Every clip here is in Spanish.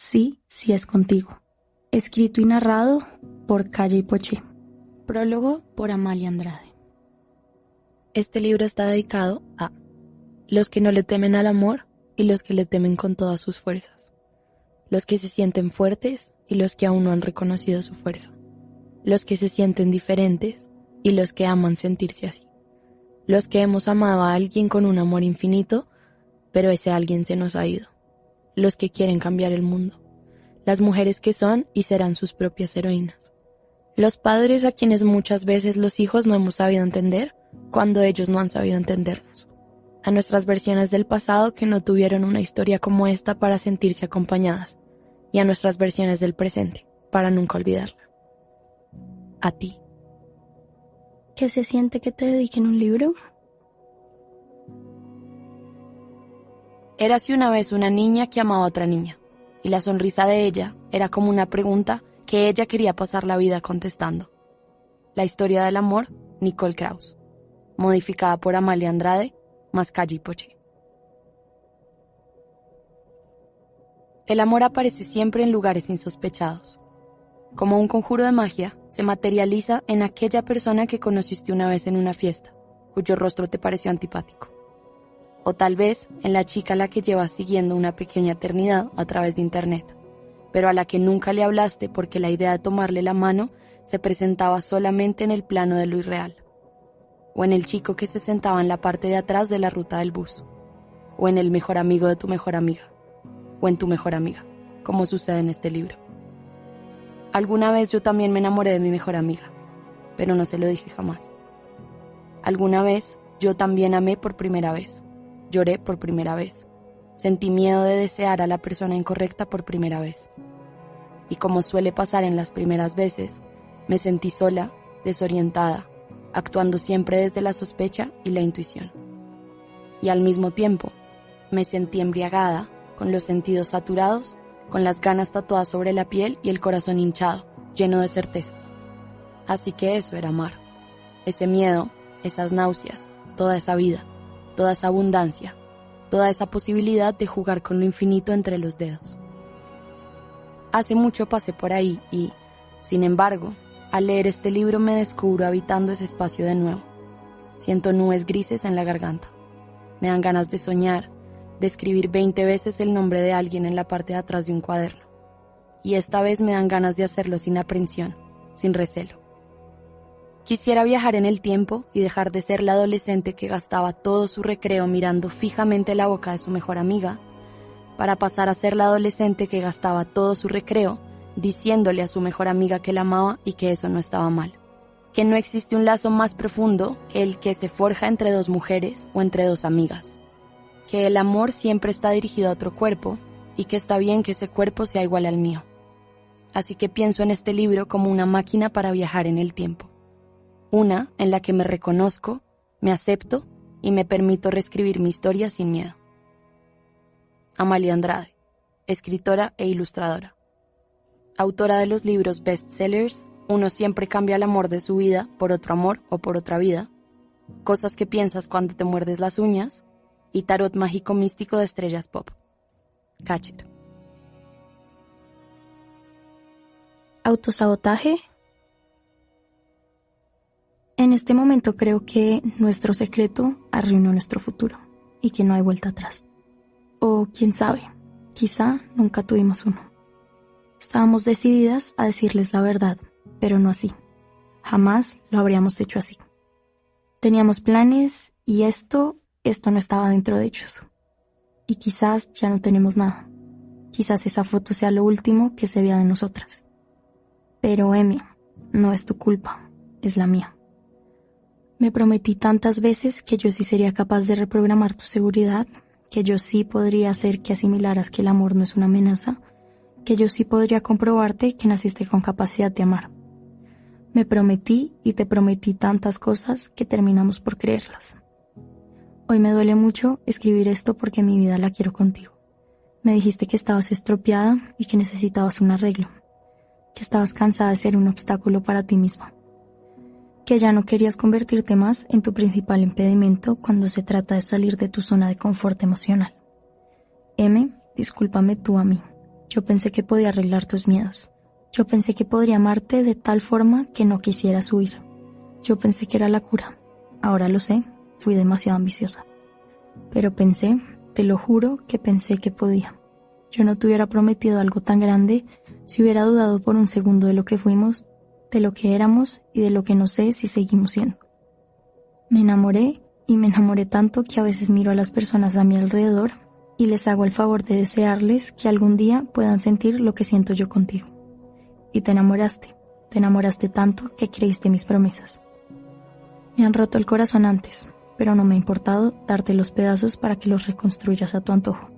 Sí, sí es contigo. Escrito y narrado por Calle y Poché. Prólogo por Amalia Andrade. Este libro está dedicado a los que no le temen al amor y los que le temen con todas sus fuerzas. Los que se sienten fuertes y los que aún no han reconocido su fuerza. Los que se sienten diferentes y los que aman sentirse así. Los que hemos amado a alguien con un amor infinito, pero ese alguien se nos ha ido. Los que quieren cambiar el mundo. Las mujeres que son y serán sus propias heroínas. Los padres a quienes muchas veces los hijos no hemos sabido entender cuando ellos no han sabido entendernos. A nuestras versiones del pasado que no tuvieron una historia como esta para sentirse acompañadas. Y a nuestras versiones del presente para nunca olvidarla. A ti. ¿Qué se siente que te dediquen un libro? Érase una vez una niña que amaba a otra niña, y la sonrisa de ella era como una pregunta que ella quería pasar la vida contestando. La historia del amor, Nicole Krauss, modificada por Amalia Andrade, más Calle y Poché. El amor aparece siempre en lugares insospechados. Como un conjuro de magia, se materializa en aquella persona que conociste una vez en una fiesta, cuyo rostro te pareció antipático. O tal vez en la chica a la que llevas siguiendo una pequeña eternidad a través de internet, pero a la que nunca le hablaste porque la idea de tomarle la mano se presentaba solamente en el plano de lo irreal. O en el chico que se sentaba en la parte de atrás de la ruta del bus. O en el mejor amigo de tu mejor amiga. O en tu mejor amiga, como sucede en este libro. Alguna vez yo también me enamoré de mi mejor amiga, pero no se lo dije jamás. Alguna vez yo también amé por primera vez. Lloré por primera vez. Sentí miedo de desear a la persona incorrecta por primera vez. Y como suele pasar en las primeras veces, me sentí sola, desorientada, actuando siempre desde la sospecha y la intuición. Y al mismo tiempo, me sentí embriagada, con los sentidos saturados, con las ganas tatuadas sobre la piel y el corazón hinchado, lleno de certezas. Así que eso era amar. Ese miedo, esas náuseas, toda esa vida, toda esa abundancia, toda esa posibilidad de jugar con lo infinito entre los dedos. Hace mucho pasé por ahí y, sin embargo, al leer este libro me descubro habitando ese espacio de nuevo. Siento nubes grises en la garganta. Me dan ganas de soñar, de escribir 20 veces el nombre de alguien en la parte de atrás de un cuaderno. Y esta vez me dan ganas de hacerlo sin aprensión, sin recelo. Quisiera viajar en el tiempo y dejar de ser la adolescente que gastaba todo su recreo mirando fijamente la boca de su mejor amiga, para pasar a ser la adolescente que gastaba todo su recreo diciéndole a su mejor amiga que la amaba y que eso no estaba mal. Que no existe un lazo más profundo que el que se forja entre dos mujeres o entre dos amigas. Que el amor siempre está dirigido a otro cuerpo y que está bien que ese cuerpo sea igual al mío. Así que pienso en este libro como una máquina para viajar en el tiempo. Una en la que me reconozco, me acepto y me permito reescribir mi historia sin miedo. Amalia Andrade, escritora e ilustradora. Autora de los libros bestsellers Uno siempre cambia el amor de su vida por otro amor o por otra vida, Cosas que piensas cuando te muerdes las uñas y Tarot mágico místico de estrellas pop. Catcher. ¿Autosabotaje? En este momento creo que nuestro secreto arruinó nuestro futuro y que no hay vuelta atrás. O quién sabe, quizá nunca tuvimos uno. Estábamos decididas a decirles la verdad, pero no así. Jamás lo habríamos hecho así. Teníamos planes y esto no estaba dentro de ellos. Y quizás ya no tenemos nada. Quizás esa foto sea lo último que se vea de nosotras. Pero Emi, no es tu culpa, es la mía. Me prometí tantas veces que yo sí sería capaz de reprogramar tu seguridad, que yo sí podría hacer que asimilaras que el amor no es una amenaza, que yo sí podría comprobarte que naciste con capacidad de amar. Me prometí y te prometí tantas cosas que terminamos por creerlas. Hoy me duele mucho escribir esto porque mi vida la quiero contigo. Me dijiste que estabas estropeada y que necesitabas un arreglo, que estabas cansada de ser un obstáculo para ti misma, que ya no querías convertirte más en tu principal impedimento cuando se trata de salir de tu zona de confort emocional. M, discúlpame tú a mí. Yo pensé que podía arreglar tus miedos. Yo pensé que podría amarte de tal forma que no quisieras huir. Yo pensé que era la cura. Ahora lo sé, fui demasiado ambiciosa. Pero pensé, te lo juro, que pensé que podía. Yo no te hubiera prometido algo tan grande si hubiera dudado por un segundo de lo que fuimos, de lo que éramos y de lo que no sé si seguimos siendo. Me enamoré y me enamoré tanto que a veces miro a las personas a mi alrededor y les hago el favor de desearles que algún día puedan sentir lo que siento yo contigo. Y te enamoraste tanto que creíste mis promesas. Me han roto el corazón antes, pero no me ha importado darte los pedazos para que los reconstruyas a tu antojo.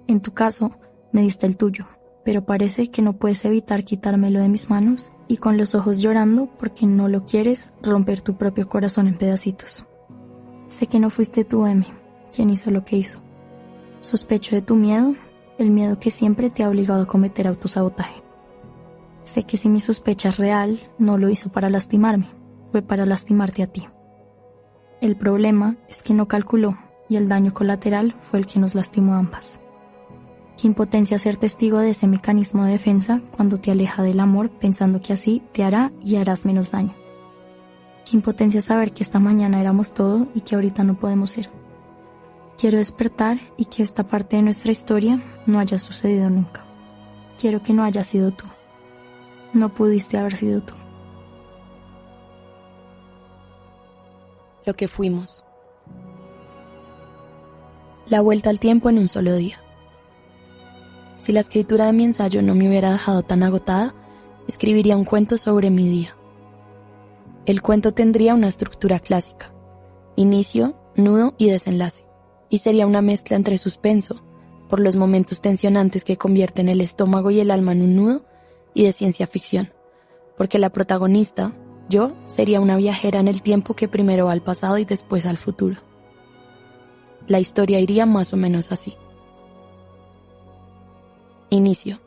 En tu caso, me diste el tuyo, pero parece que no puedes evitar quitármelo de mis manos y con los ojos llorando porque no lo quieres romper tu propio corazón en pedacitos. Sé que no fuiste tú, M, quien hizo lo que hizo. Sospecho de tu miedo, el miedo que siempre te ha obligado a cometer autosabotaje. Sé que si mi sospecha es real, no lo hizo para lastimarme, fue para lastimarte a ti. El problema es que no calculó y el daño colateral fue el que nos lastimó a ambas. Qué impotencia ser testigo de ese mecanismo de defensa cuando te aleja del amor pensando que así te hará y harás menos daño. Qué impotencia saber que esta mañana éramos todo y que ahorita no podemos ser. Quiero despertar y que esta parte de nuestra historia no haya sucedido nunca. Quiero que no haya sido tú. No pudiste haber sido tú. Lo que fuimos. La vuelta al tiempo en un solo día. Si la escritura de mi ensayo no me hubiera dejado tan agotada, escribiría un cuento sobre mi día. El cuento tendría una estructura clásica: inicio, nudo y desenlace, y sería una mezcla entre suspenso, por los momentos tensionantes que convierten el estómago y el alma en un nudo, y de ciencia ficción, porque la protagonista, yo, sería una viajera en el tiempo que primero va al pasado y después al futuro. La historia iría más o menos así. Inicio.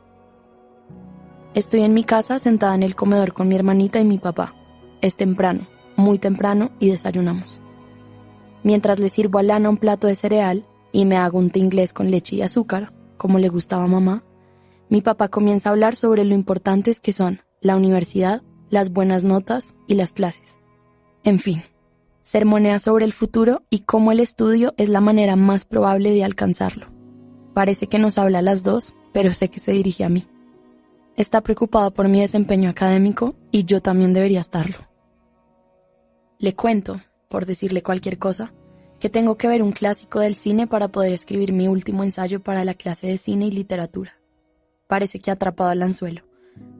Estoy en mi casa sentada en el comedor con mi hermanita y mi papá. Es temprano, muy temprano, y desayunamos. Mientras le sirvo a Lana un plato de cereal y me hago un té inglés con leche y azúcar, como le gustaba a mamá, mi papá comienza a hablar sobre lo importantes que son la universidad, las buenas notas y las clases. En fin, sermonea sobre el futuro y cómo el estudio es la manera más probable de alcanzarlo. Parece que nos habla a las dos, pero sé que se dirige a mí. Está preocupado por mi desempeño académico y yo también debería estarlo. Le cuento, por decirle cualquier cosa, que tengo que ver un clásico del cine para poder escribir mi último ensayo para la clase de cine y literatura. Parece que ha atrapado al anzuelo.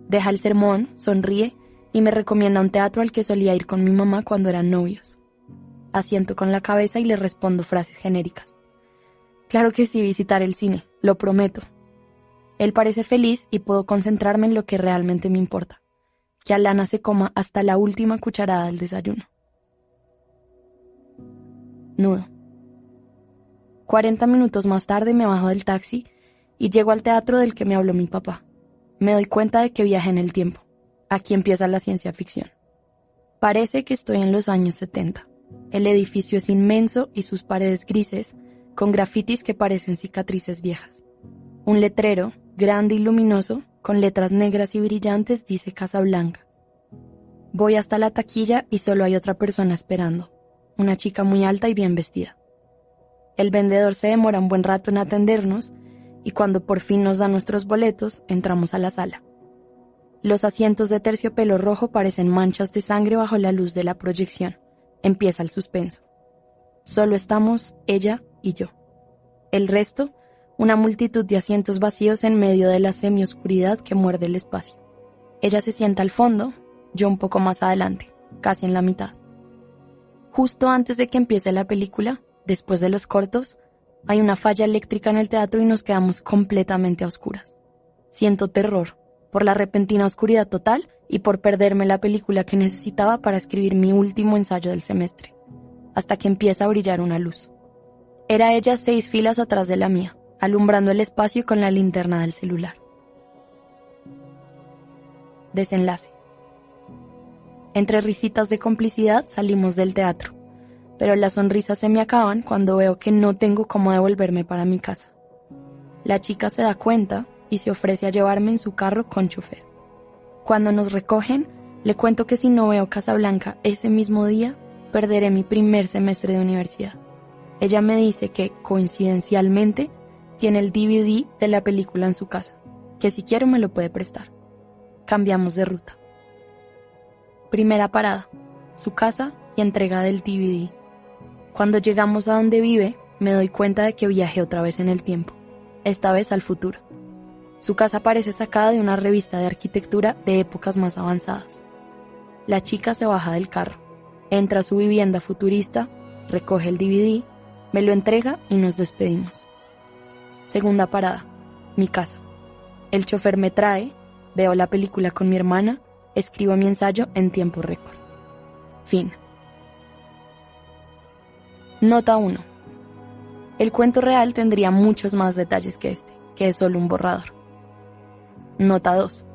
Deja el sermón, sonríe y me recomienda un teatro al que solía ir con mi mamá cuando eran novios. Asiento con la cabeza y le respondo frases genéricas. Claro que sí, visitar el cine, lo prometo. Él parece feliz y puedo concentrarme en lo que realmente me importa, que Alana se coma hasta la última cucharada del desayuno. Nudo. 40 minutos más tarde me bajo del taxi y llego al teatro del que me habló mi papá. Me doy cuenta de que viajé en el tiempo. Aquí empieza la ciencia ficción. Parece que estoy en los años 70. El edificio es inmenso y sus paredes grises, con grafitis que parecen cicatrices viejas. Un letrero, grande y luminoso, con letras negras y brillantes, dice Casa Blanca. Voy hasta la taquilla y solo hay otra persona esperando, una chica muy alta y bien vestida. El vendedor se demora un buen rato en atendernos y cuando por fin nos da nuestros boletos, entramos a la sala. Los asientos de terciopelo rojo parecen manchas de sangre bajo la luz de la proyección. Empieza el suspenso. Solo estamos ella y yo. El resto, una multitud de asientos vacíos en medio de la semioscuridad que muerde el espacio. Ella se sienta al fondo, yo un poco más adelante, casi en la mitad. Justo antes de que empiece la película, después de los cortos, hay una falla eléctrica en el teatro y nos quedamos completamente a oscuras. Siento terror por la repentina oscuridad total y por perderme la película que necesitaba para escribir mi último ensayo del semestre, hasta que empieza a brillar una luz. Era ella 6 filas atrás de la mía, alumbrando el espacio con la linterna del celular. Desenlace. Entre risitas de complicidad salimos del teatro, pero las sonrisas se me acaban cuando veo que no tengo cómo devolverme para mi casa. La chica se da cuenta y se ofrece a llevarme en su carro con chofer. Cuando nos recogen, le cuento que si no veo Casablanca ese mismo día, perderé mi primer semestre de universidad. Ella me dice que, coincidencialmente, tiene el DVD de la película en su casa, que si quiero me lo puede prestar. Cambiamos de ruta. Primera parada, su casa y entrega del DVD. Cuando llegamos a donde vive, me doy cuenta de que viajé otra vez en el tiempo, esta vez al futuro. Su casa parece sacada de una revista de arquitectura de épocas más avanzadas. La chica se baja del carro, entra a su vivienda futurista, recoge el DVD, me lo entrega y nos despedimos. Segunda parada, mi casa. El chofer me trae, veo la película con mi hermana, escribo mi ensayo en tiempo récord. Fin. Nota 1. El cuento real tendría muchos más detalles que este, que es solo un borrador. Nota 2.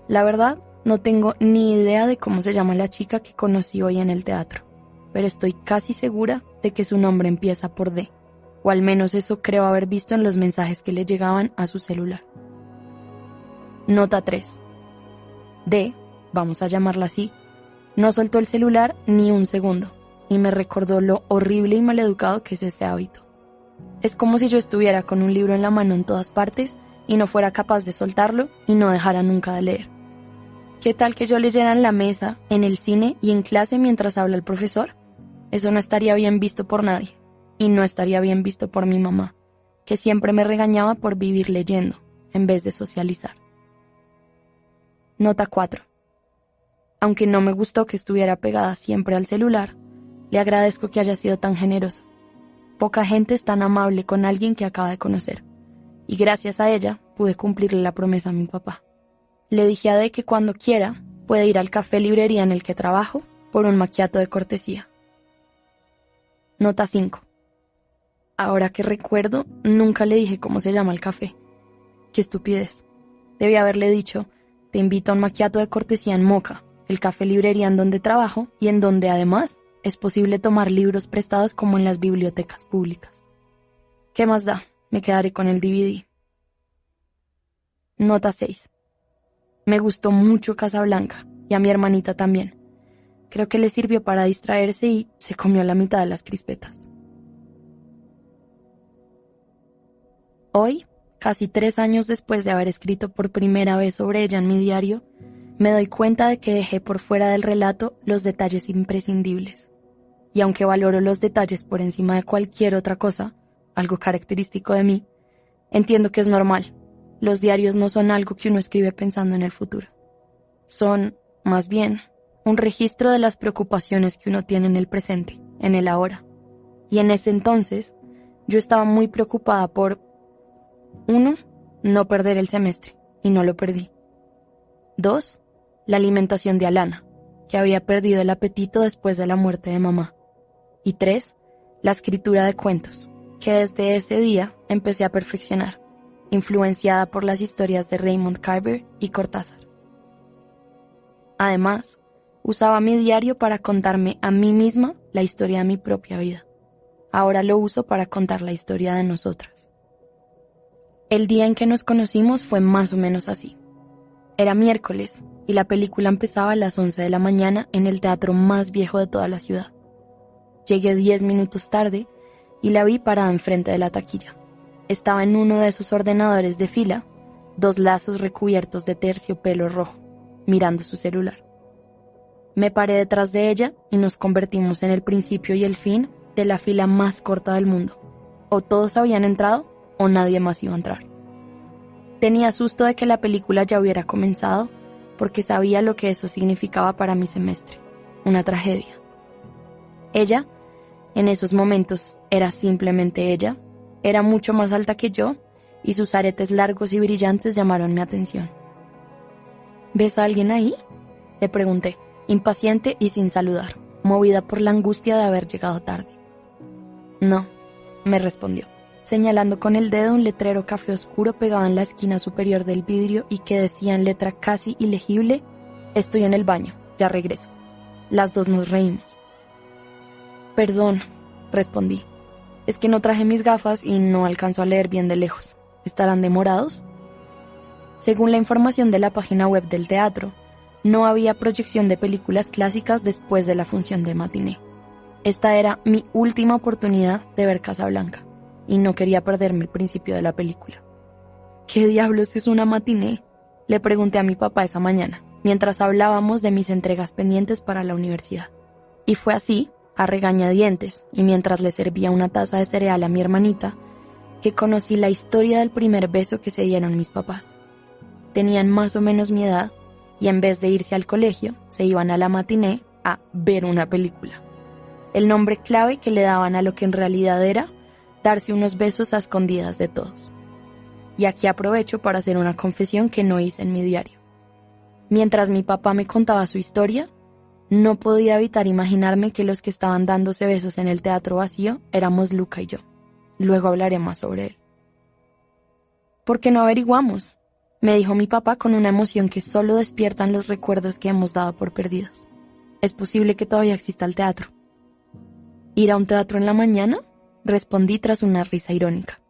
La verdad, no tengo ni idea de cómo se llama la chica que conocí hoy en el teatro, pero estoy casi segura de que su nombre empieza por D, o al menos eso creo haber visto en los mensajes que le llegaban a su celular. Nota 3. D, vamos a llamarla así, no soltó el celular ni un segundo, y me recordó lo horrible y maleducado que es ese hábito. Es como si yo estuviera con un libro en la mano en todas partes y no fuera capaz de soltarlo y no dejara nunca de leer. ¿Qué tal que yo leyera en la mesa, en el cine y en clase mientras habla el profesor? Eso no estaría bien visto por nadie, y no estaría bien visto por mi mamá, que siempre me regañaba por vivir leyendo, en vez de socializar. Nota 4. Aunque no me gustó que estuviera pegada siempre al celular, le agradezco que haya sido tan generosa. Poca gente es tan amable con alguien que acaba de conocer, y gracias a ella pude cumplirle la promesa a mi papá. Le dije a D que cuando quiera puede ir al café librería en el que trabajo por un macchiato de cortesía. Nota 5. Ahora que recuerdo, nunca le dije cómo se llama el café. Qué estupidez. Debí haberle dicho, te invito a un macchiato de cortesía en Moca, el café librería en donde trabajo y en donde además es posible tomar libros prestados como en las bibliotecas públicas. ¿Qué más da? Me quedaré con el DVD. Nota 6. Me gustó mucho Casablanca, y a mi hermanita también. Creo que le sirvió para distraerse y se comió la mitad de las crispetas. Hoy, casi 3 años después de haber escrito por primera vez sobre ella en mi diario, me doy cuenta de que dejé por fuera del relato los detalles imprescindibles. Y aunque valoro los detalles por encima de cualquier otra cosa, algo característico de mí, entiendo que es normal. Los diarios no son algo que uno escribe pensando en el futuro. Son, más bien, un registro de las preocupaciones que uno tiene en el presente, en el ahora. Y en ese entonces, yo estaba muy preocupada por 1. No perder el semestre, y no lo perdí. 2. La alimentación de Alana, que había perdido el apetito después de la muerte de mamá. Y 3. La escritura de cuentos, que desde ese día empecé a perfeccionar, influenciada por las historias de Raymond Carver y Cortázar. Además, usaba mi diario para contarme a mí misma la historia de mi propia vida. Ahora lo uso para contar la historia de nosotras. El día en que nos conocimos fue más o menos así. Era miércoles y la película empezaba a las 11 de la mañana en el teatro más viejo de toda la ciudad. Llegué 10 minutos tarde y la vi parada enfrente de la taquilla. Estaba en uno de sus ordenadores de fila, 2 lazos recubiertos de terciopelo rojo, mirando su celular. Me paré detrás de ella y nos convertimos en el principio y el fin de la fila más corta del mundo. O todos habían entrado o nadie más iba a entrar. Tenía susto de que la película ya hubiera comenzado porque sabía lo que eso significaba para mi semestre, una tragedia. Ella, en esos momentos, era simplemente ella, era mucho más alta que yo y sus aretes largos y brillantes llamaron mi atención. ¿Ves a alguien ahí?, le pregunté, impaciente y sin saludar, movida por la angustia de haber llegado tarde. No, me respondió, señalando con el dedo un letrero café oscuro pegado en la esquina superior del vidrio y que decía en letra casi ilegible: estoy en el baño, ya regreso. Las dos nos reímos. Perdón, respondí. Es que no traje mis gafas y no alcanzo a leer bien de lejos. ¿Estarán demorados? Según la información de la página web del teatro, no había proyección de películas clásicas después de la función de matiné. Esta era mi última oportunidad de ver Casablanca, y no quería perderme el principio de la película. ¿Qué diablos es una matiné?, le pregunté a mi papá esa mañana, mientras hablábamos de mis entregas pendientes para la universidad. Y fue así, a regañadientes, y mientras le servía una taza de cereal a mi hermanita, que conocí la historia del primer beso que se dieron mis papás. Tenían más o menos mi edad, y en vez de irse al colegio, se iban a la matiné a ver una película. El nombre clave que le daban a lo que en realidad era darse unos besos a escondidas de todos. Y aquí aprovecho para hacer una confesión que no hice en mi diario. Mientras mi papá me contaba su historia, no podía evitar imaginarme que los que estaban dándose besos en el teatro vacío éramos Luca y yo. Luego hablaré más sobre él. ¿Por qué no averiguamos?, me dijo mi papá con una emoción que solo despiertan los recuerdos que hemos dado por perdidos. Es posible que todavía exista el teatro. ¿Ir a un teatro en la mañana?, respondí tras una risa irónica.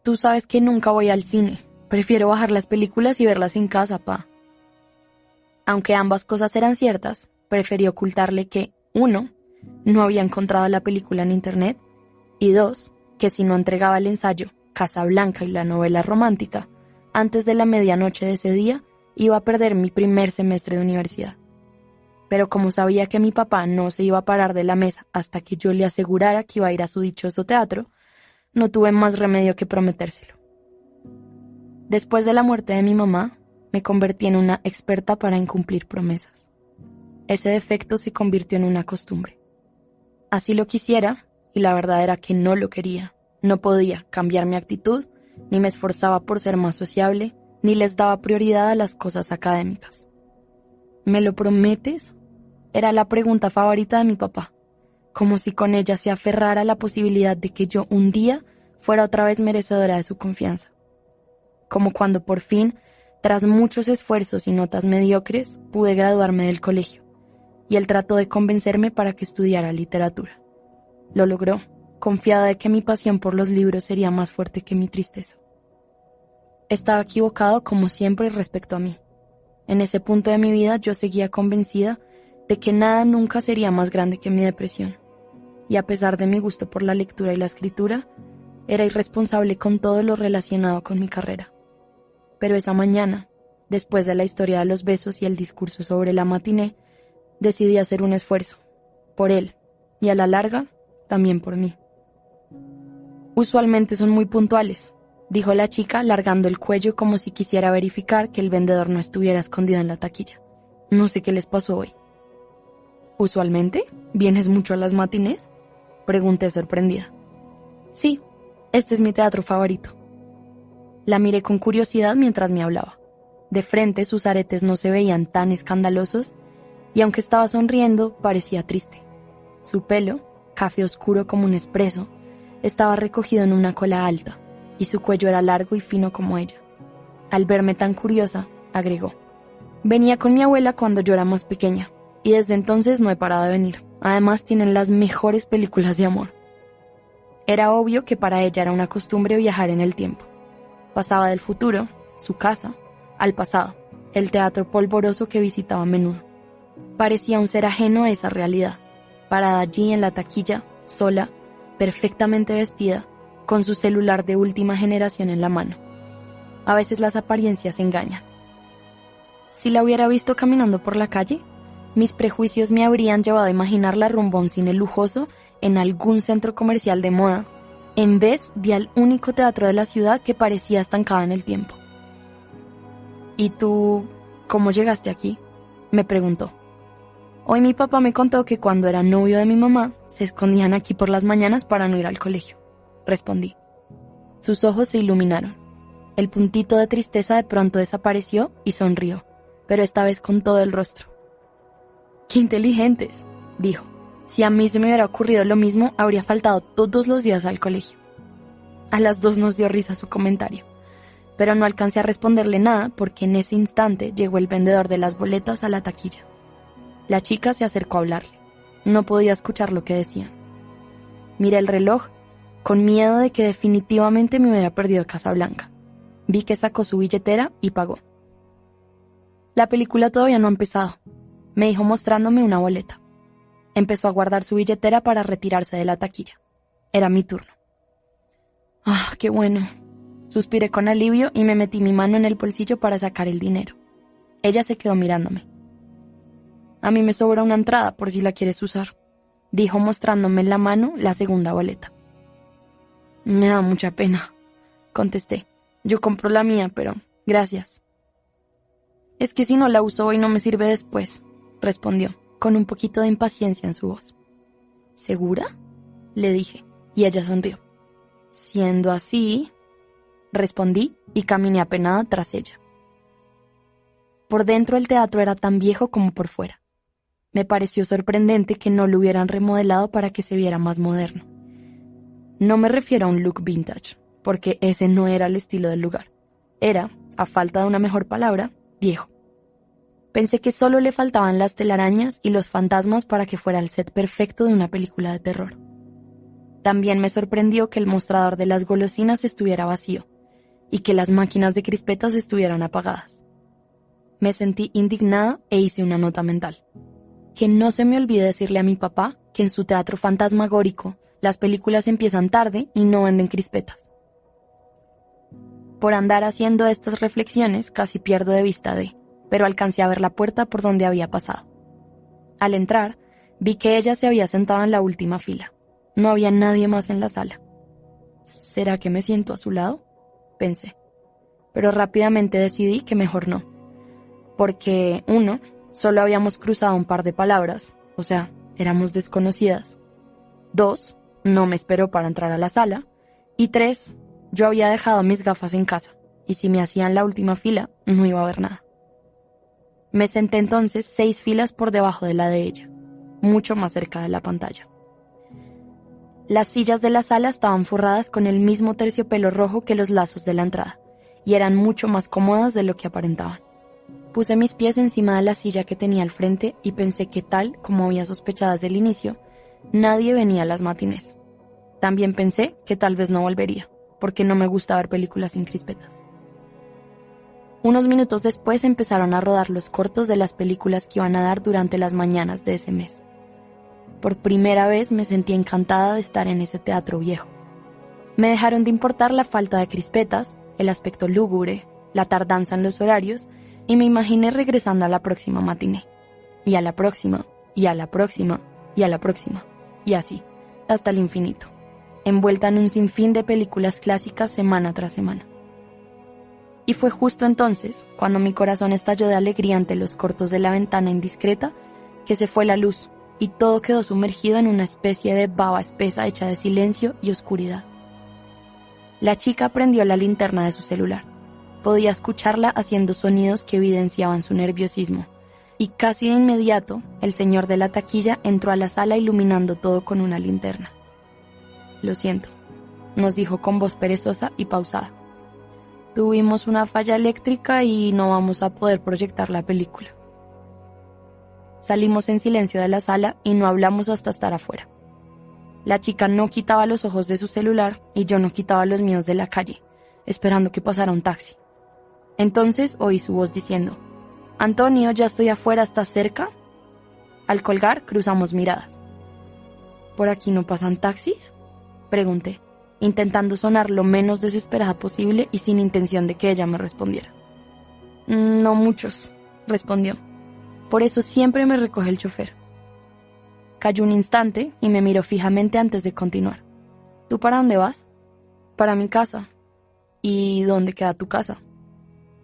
Tú sabes que nunca voy al cine. Prefiero bajar las películas y verlas en casa, pa. Aunque ambas cosas eran ciertas, preferí ocultarle que, 1, no había encontrado la película en internet, y 2, que si no entregaba el ensayo Casablanca y la novela romántica antes de la medianoche de ese día, iba a perder mi primer semestre de universidad. Pero como sabía que mi papá no se iba a parar de la mesa hasta que yo le asegurara que iba a ir a su dichoso teatro, no tuve más remedio que prometérselo. Después de la muerte de mi mamá, me convertí en una experta para incumplir promesas. Ese defecto se convirtió en una costumbre. Así lo quisiera, y la verdad era que no lo quería. No podía cambiar mi actitud, ni me esforzaba por ser más sociable, ni les daba prioridad a las cosas académicas. ¿Me lo prometes?, era la pregunta favorita de mi papá, como si con ella se aferrara a la posibilidad de que yo un día fuera otra vez merecedora de su confianza. Como cuando por fin, tras muchos esfuerzos y notas mediocres, pude graduarme del colegio, y él trató de convencerme para que estudiara literatura. Lo logró, confiada de que mi pasión por los libros sería más fuerte que mi tristeza. Estaba equivocado como siempre respecto a mí. En ese punto de mi vida yo seguía convencida de que nada nunca sería más grande que mi depresión. Y a pesar de mi gusto por la lectura y la escritura, era irresponsable con todo lo relacionado con mi carrera. Pero esa mañana, después de la historia de los besos y el discurso sobre la matiné, decidí hacer un esfuerzo, por él, y a la larga, también por mí. Usualmente son muy puntuales, dijo la chica largando el cuello como si quisiera verificar que el vendedor no estuviera escondido en la taquilla. No sé qué les pasó hoy. ¿Usualmente? ¿Vienes mucho a las matinés?, pregunté sorprendida. Sí, este es mi teatro favorito. La miré con curiosidad mientras me hablaba. De frente sus aretes no se veían tan escandalosos y aunque estaba sonriendo, parecía triste. Su pelo, café oscuro como un espresso, estaba recogido en una cola alta y su cuello era largo y fino como ella. Al verme tan curiosa, agregó: venía con mi abuela cuando yo era más pequeña y desde entonces no he parado de venir. Además tienen las mejores películas de amor. Era obvio que para ella era una costumbre viajar en el tiempo. Pasaba del futuro, su casa, al pasado, el teatro polvoroso que visitaba a menudo. Parecía un ser ajeno a esa realidad, parada allí en la taquilla, sola, perfectamente vestida, con su celular de última generación en la mano. A veces las apariencias engañan. Si la hubiera visto caminando por la calle, mis prejuicios me habrían llevado a imaginarla rumbo a un cine lujoso en algún centro comercial de moda, en vez de al único teatro de la ciudad que parecía estancado en el tiempo. ¿Y tú, cómo llegaste aquí?, me preguntó. Hoy mi papá me contó que cuando era novio de mi mamá, se escondían aquí por las mañanas para no ir al colegio, respondí. Sus ojos se iluminaron. El puntito de tristeza de pronto desapareció y sonrió, pero esta vez con todo el rostro. ¡Qué inteligentes!, dijo. Si a mí se me hubiera ocurrido lo mismo, habría faltado todos los días al colegio. A las dos nos dio risa su comentario, pero no alcancé a responderle nada porque en ese instante llegó el vendedor de las boletas a la taquilla. La chica se acercó a hablarle. No podía escuchar lo que decían. Miré el reloj, con miedo de que definitivamente me hubiera perdido Casablanca. Vi que sacó su billetera y pagó. La película todavía no ha empezado, me dijo mostrándome una boleta. Empezó a guardar su billetera para retirarse de la taquilla. Era mi turno. ¡Ah, qué bueno! Suspiré con alivio y me metí mi mano en el bolsillo para sacar el dinero. Ella se quedó mirándome. A mí me sobra una entrada por si la quieres usar, dijo mostrándome en la mano la segunda boleta. Me da mucha pena, contesté. Yo compro la mía, pero gracias. Es que si no la uso hoy no me sirve después, respondió, con un poquito de impaciencia en su voz. ¿Segura?, le dije, y ella sonrió. Siendo así, respondí y caminé apenada tras ella. Por dentro el teatro era tan viejo como por fuera. Me pareció sorprendente que no lo hubieran remodelado para que se viera más moderno. No me refiero a un look vintage, porque ese no era el estilo del lugar. Era, a falta de una mejor palabra, viejo. Pensé que solo le faltaban las telarañas y los fantasmas para que fuera el set perfecto de una película de terror. También me sorprendió que el mostrador de las golosinas estuviera vacío y que las máquinas de crispetas estuvieran apagadas. Me sentí indignada e hice una nota mental. Que no se me olvide decirle a mi papá que en su teatro fantasmagórico las películas empiezan tarde y no venden crispetas. Por andar haciendo estas reflexiones casi pierdo de vista pero alcancé a ver la puerta por donde había pasado. Al entrar, vi que ella se había sentado en la última fila. No había nadie más en la sala. ¿Será que me siento a su lado?, pensé. Pero rápidamente decidí que mejor no. Porque, 1, solo habíamos cruzado un par de palabras, o sea, éramos desconocidas. 2, no me esperó para entrar a la sala. Y 3, yo había dejado mis gafas en casa, y si me hacían la última fila, no iba a ver nada. Me senté entonces 6 filas por debajo de la de ella, mucho más cerca de la pantalla. Las sillas de la sala estaban forradas con el mismo terciopelo rojo que los lazos de la entrada, y eran mucho más cómodas de lo que aparentaban. Puse mis pies encima de la silla que tenía al frente y pensé que tal como había sospechado desde el inicio, nadie venía a las matinés. También pensé que tal vez no volvería, porque no me gusta ver películas sin crispetas. Unos minutos después empezaron a rodar los cortos de las películas que iban a dar durante las mañanas de ese mes. Por primera vez me sentí encantada de estar en ese teatro viejo. Me dejaron de importar la falta de crispetas, el aspecto lúgubre, la tardanza en los horarios, y me imaginé regresando a la próxima matiné. Y a la próxima, y a la próxima, y a la próxima, y así, hasta el infinito, envuelta en un sinfín de películas clásicas semana tras semana. Y fue justo entonces, cuando mi corazón estalló de alegría ante los cortos de la ventana indiscreta, que se fue la luz y todo quedó sumergido en una especie de baba espesa hecha de silencio y oscuridad. La chica prendió la linterna de su celular. Podía escucharla haciendo sonidos que evidenciaban su nerviosismo. Y casi de inmediato, el señor de la taquilla entró a la sala iluminando todo con una linterna. «Lo siento», nos dijo con voz perezosa y pausada. «Tuvimos una falla eléctrica y no vamos a poder proyectar la película». Salimos en silencio de la sala y no hablamos hasta estar afuera. La chica no quitaba los ojos de su celular y yo no quitaba los míos de la calle, esperando que pasara un taxi. Entonces oí su voz diciendo: «Antonio, ya estoy afuera, ¿estás cerca?». Al colgar, cruzamos miradas. «¿Por aquí no pasan taxis?», pregunté, intentando sonar lo menos desesperada posible y sin intención de que ella me respondiera. «No muchos», respondió. «Por eso siempre me recoge el chofer». Calló un instante y me miró fijamente antes de continuar. «¿Tú para dónde vas?». «Para mi casa». «¿Y dónde queda tu casa?».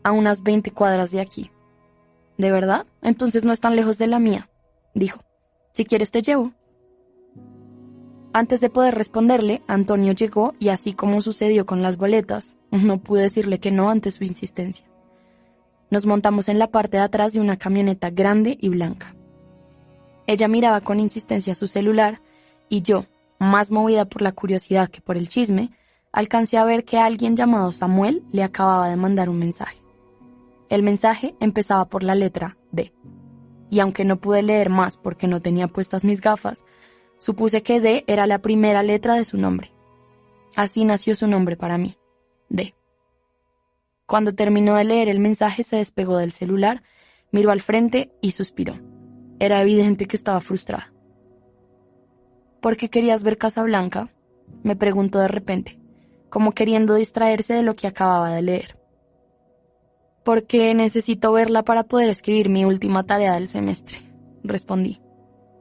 «A unas 20 cuadras de aquí». «¿De verdad? Entonces no es tan lejos de la mía», dijo. «Si quieres te llevo». Antes de poder responderle, Antonio llegó y así como sucedió con las boletas, no pude decirle que no ante su insistencia. Nos montamos en la parte de atrás de una camioneta grande y blanca. Ella miraba con insistencia su celular y yo, más movida por la curiosidad que por el chisme, alcancé a ver que alguien llamado Samuel le acababa de mandar un mensaje. El mensaje empezaba por la letra D, y aunque no pude leer más porque no tenía puestas mis gafas, supuse que D era la primera letra de su nombre. Así nació su nombre para mí, D. Cuando terminó de leer el mensaje, se despegó del celular, miró al frente y suspiró. Era evidente que estaba frustrada. ¿Por qué querías ver Casablanca?, me preguntó de repente, como queriendo distraerse de lo que acababa de leer. Porque necesito verla para poder escribir mi última tarea del semestre, respondí.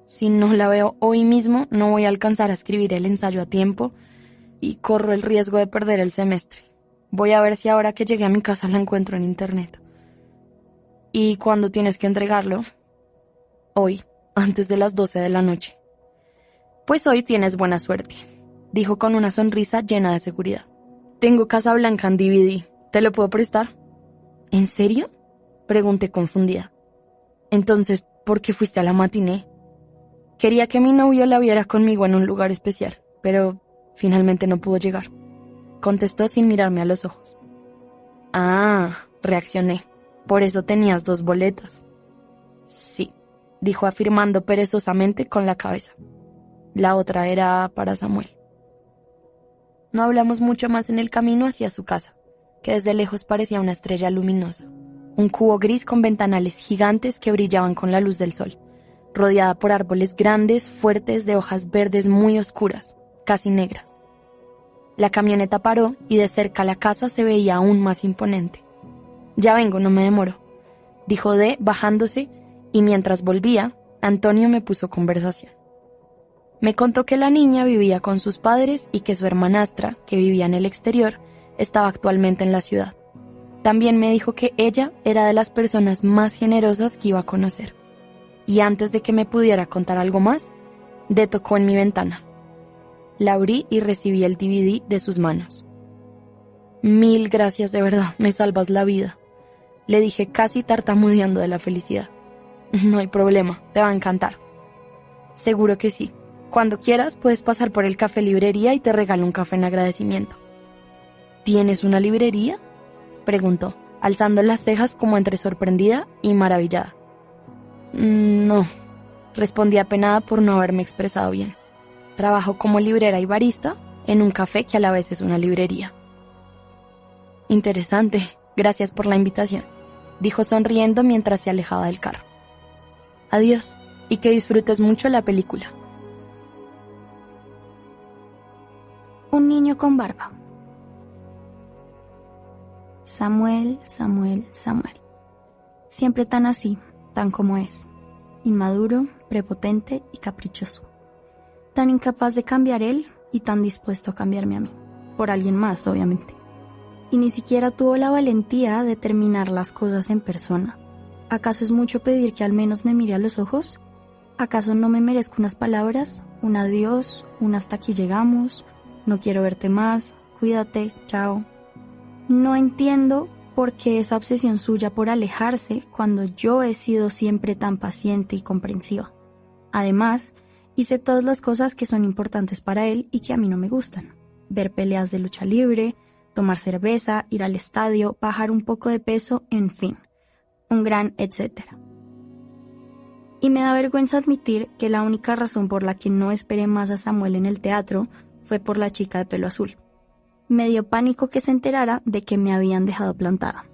Si no la veo hoy mismo, no voy a alcanzar a escribir el ensayo a tiempo y corro el riesgo de perder el semestre. Voy a ver si ahora que llegue a mi casa la encuentro en internet. ¿Y cuándo tienes que entregarlo? Hoy, antes de las 12 de la noche. Pues hoy tienes buena suerte, dijo con una sonrisa llena de seguridad. Tengo Casablanca en DVD. ¿Te lo puedo prestar? ¿En serio?, pregunté confundida. Entonces, ¿por qué fuiste a la matiné? Quería que mi novio la viera conmigo en un lugar especial, pero finalmente no pudo llegar. Contestó sin mirarme a los ojos. Ah, reaccioné. Por eso tenías 2 boletas. Sí, dijo afirmando perezosamente con la cabeza. La otra era para Samuel. No hablamos mucho más en el camino hacia su casa, que desde lejos parecía una estrella luminosa. Un cubo gris con ventanales gigantes que brillaban con la luz del sol, rodeada por árboles grandes, fuertes, de hojas verdes muy oscuras, casi negras. La camioneta paró y de cerca la casa se veía aún más imponente. Ya vengo, no me demoro, dijo D bajándose, y mientras volvía, Antonio me puso conversación. Me contó que la niña vivía con sus padres y que su hermanastra, que vivía en el exterior, estaba actualmente en la ciudad. También me dijo que ella era de las personas más generosas que iba a conocer. Y antes de que me pudiera contar algo más, D tocó en mi ventana. La abrí y recibí el DVD de sus manos. Mil gracias, de verdad, me salvas la vida, le dije casi tartamudeando de la felicidad. No hay problema, te va a encantar. Seguro que sí. Cuando quieras puedes pasar por el café librería y te regalo un café en agradecimiento. ¿Tienes una librería?, preguntó, alzando las cejas como entre sorprendida y maravillada. No, respondí apenada por no haberme expresado bien. Trabajo como librera y barista en un café que a la vez es una librería. Interesante, gracias por la invitación, dijo sonriendo mientras se alejaba del carro. Adiós, y que disfrutes mucho la película. Un niño con barba. Samuel, Samuel, Samuel. Siempre tan así, tan como es. Inmaduro, prepotente y caprichoso. Tan incapaz de cambiar él y tan dispuesto a cambiarme a mí. Por alguien más, obviamente. Y ni siquiera tuvo la valentía de terminar las cosas en persona. ¿Acaso es mucho pedir que al menos me mire a los ojos? ¿Acaso no me merezco unas palabras? Un adiós, un hasta aquí llegamos, no quiero verte más, cuídate, chao. No entiendo por qué esa obsesión suya por alejarse cuando yo he sido siempre tan paciente y comprensiva. Además, hice todas las cosas que son importantes para él y que a mí no me gustan. Ver peleas de lucha libre, tomar cerveza, ir al estadio, bajar un poco de peso, en fin. Un gran etcétera. Y me da vergüenza admitir que la única razón por la que no esperé más a Samuel en el teatro fue por la chica de pelo azul. Me dio pánico que se enterara de que me habían dejado plantada.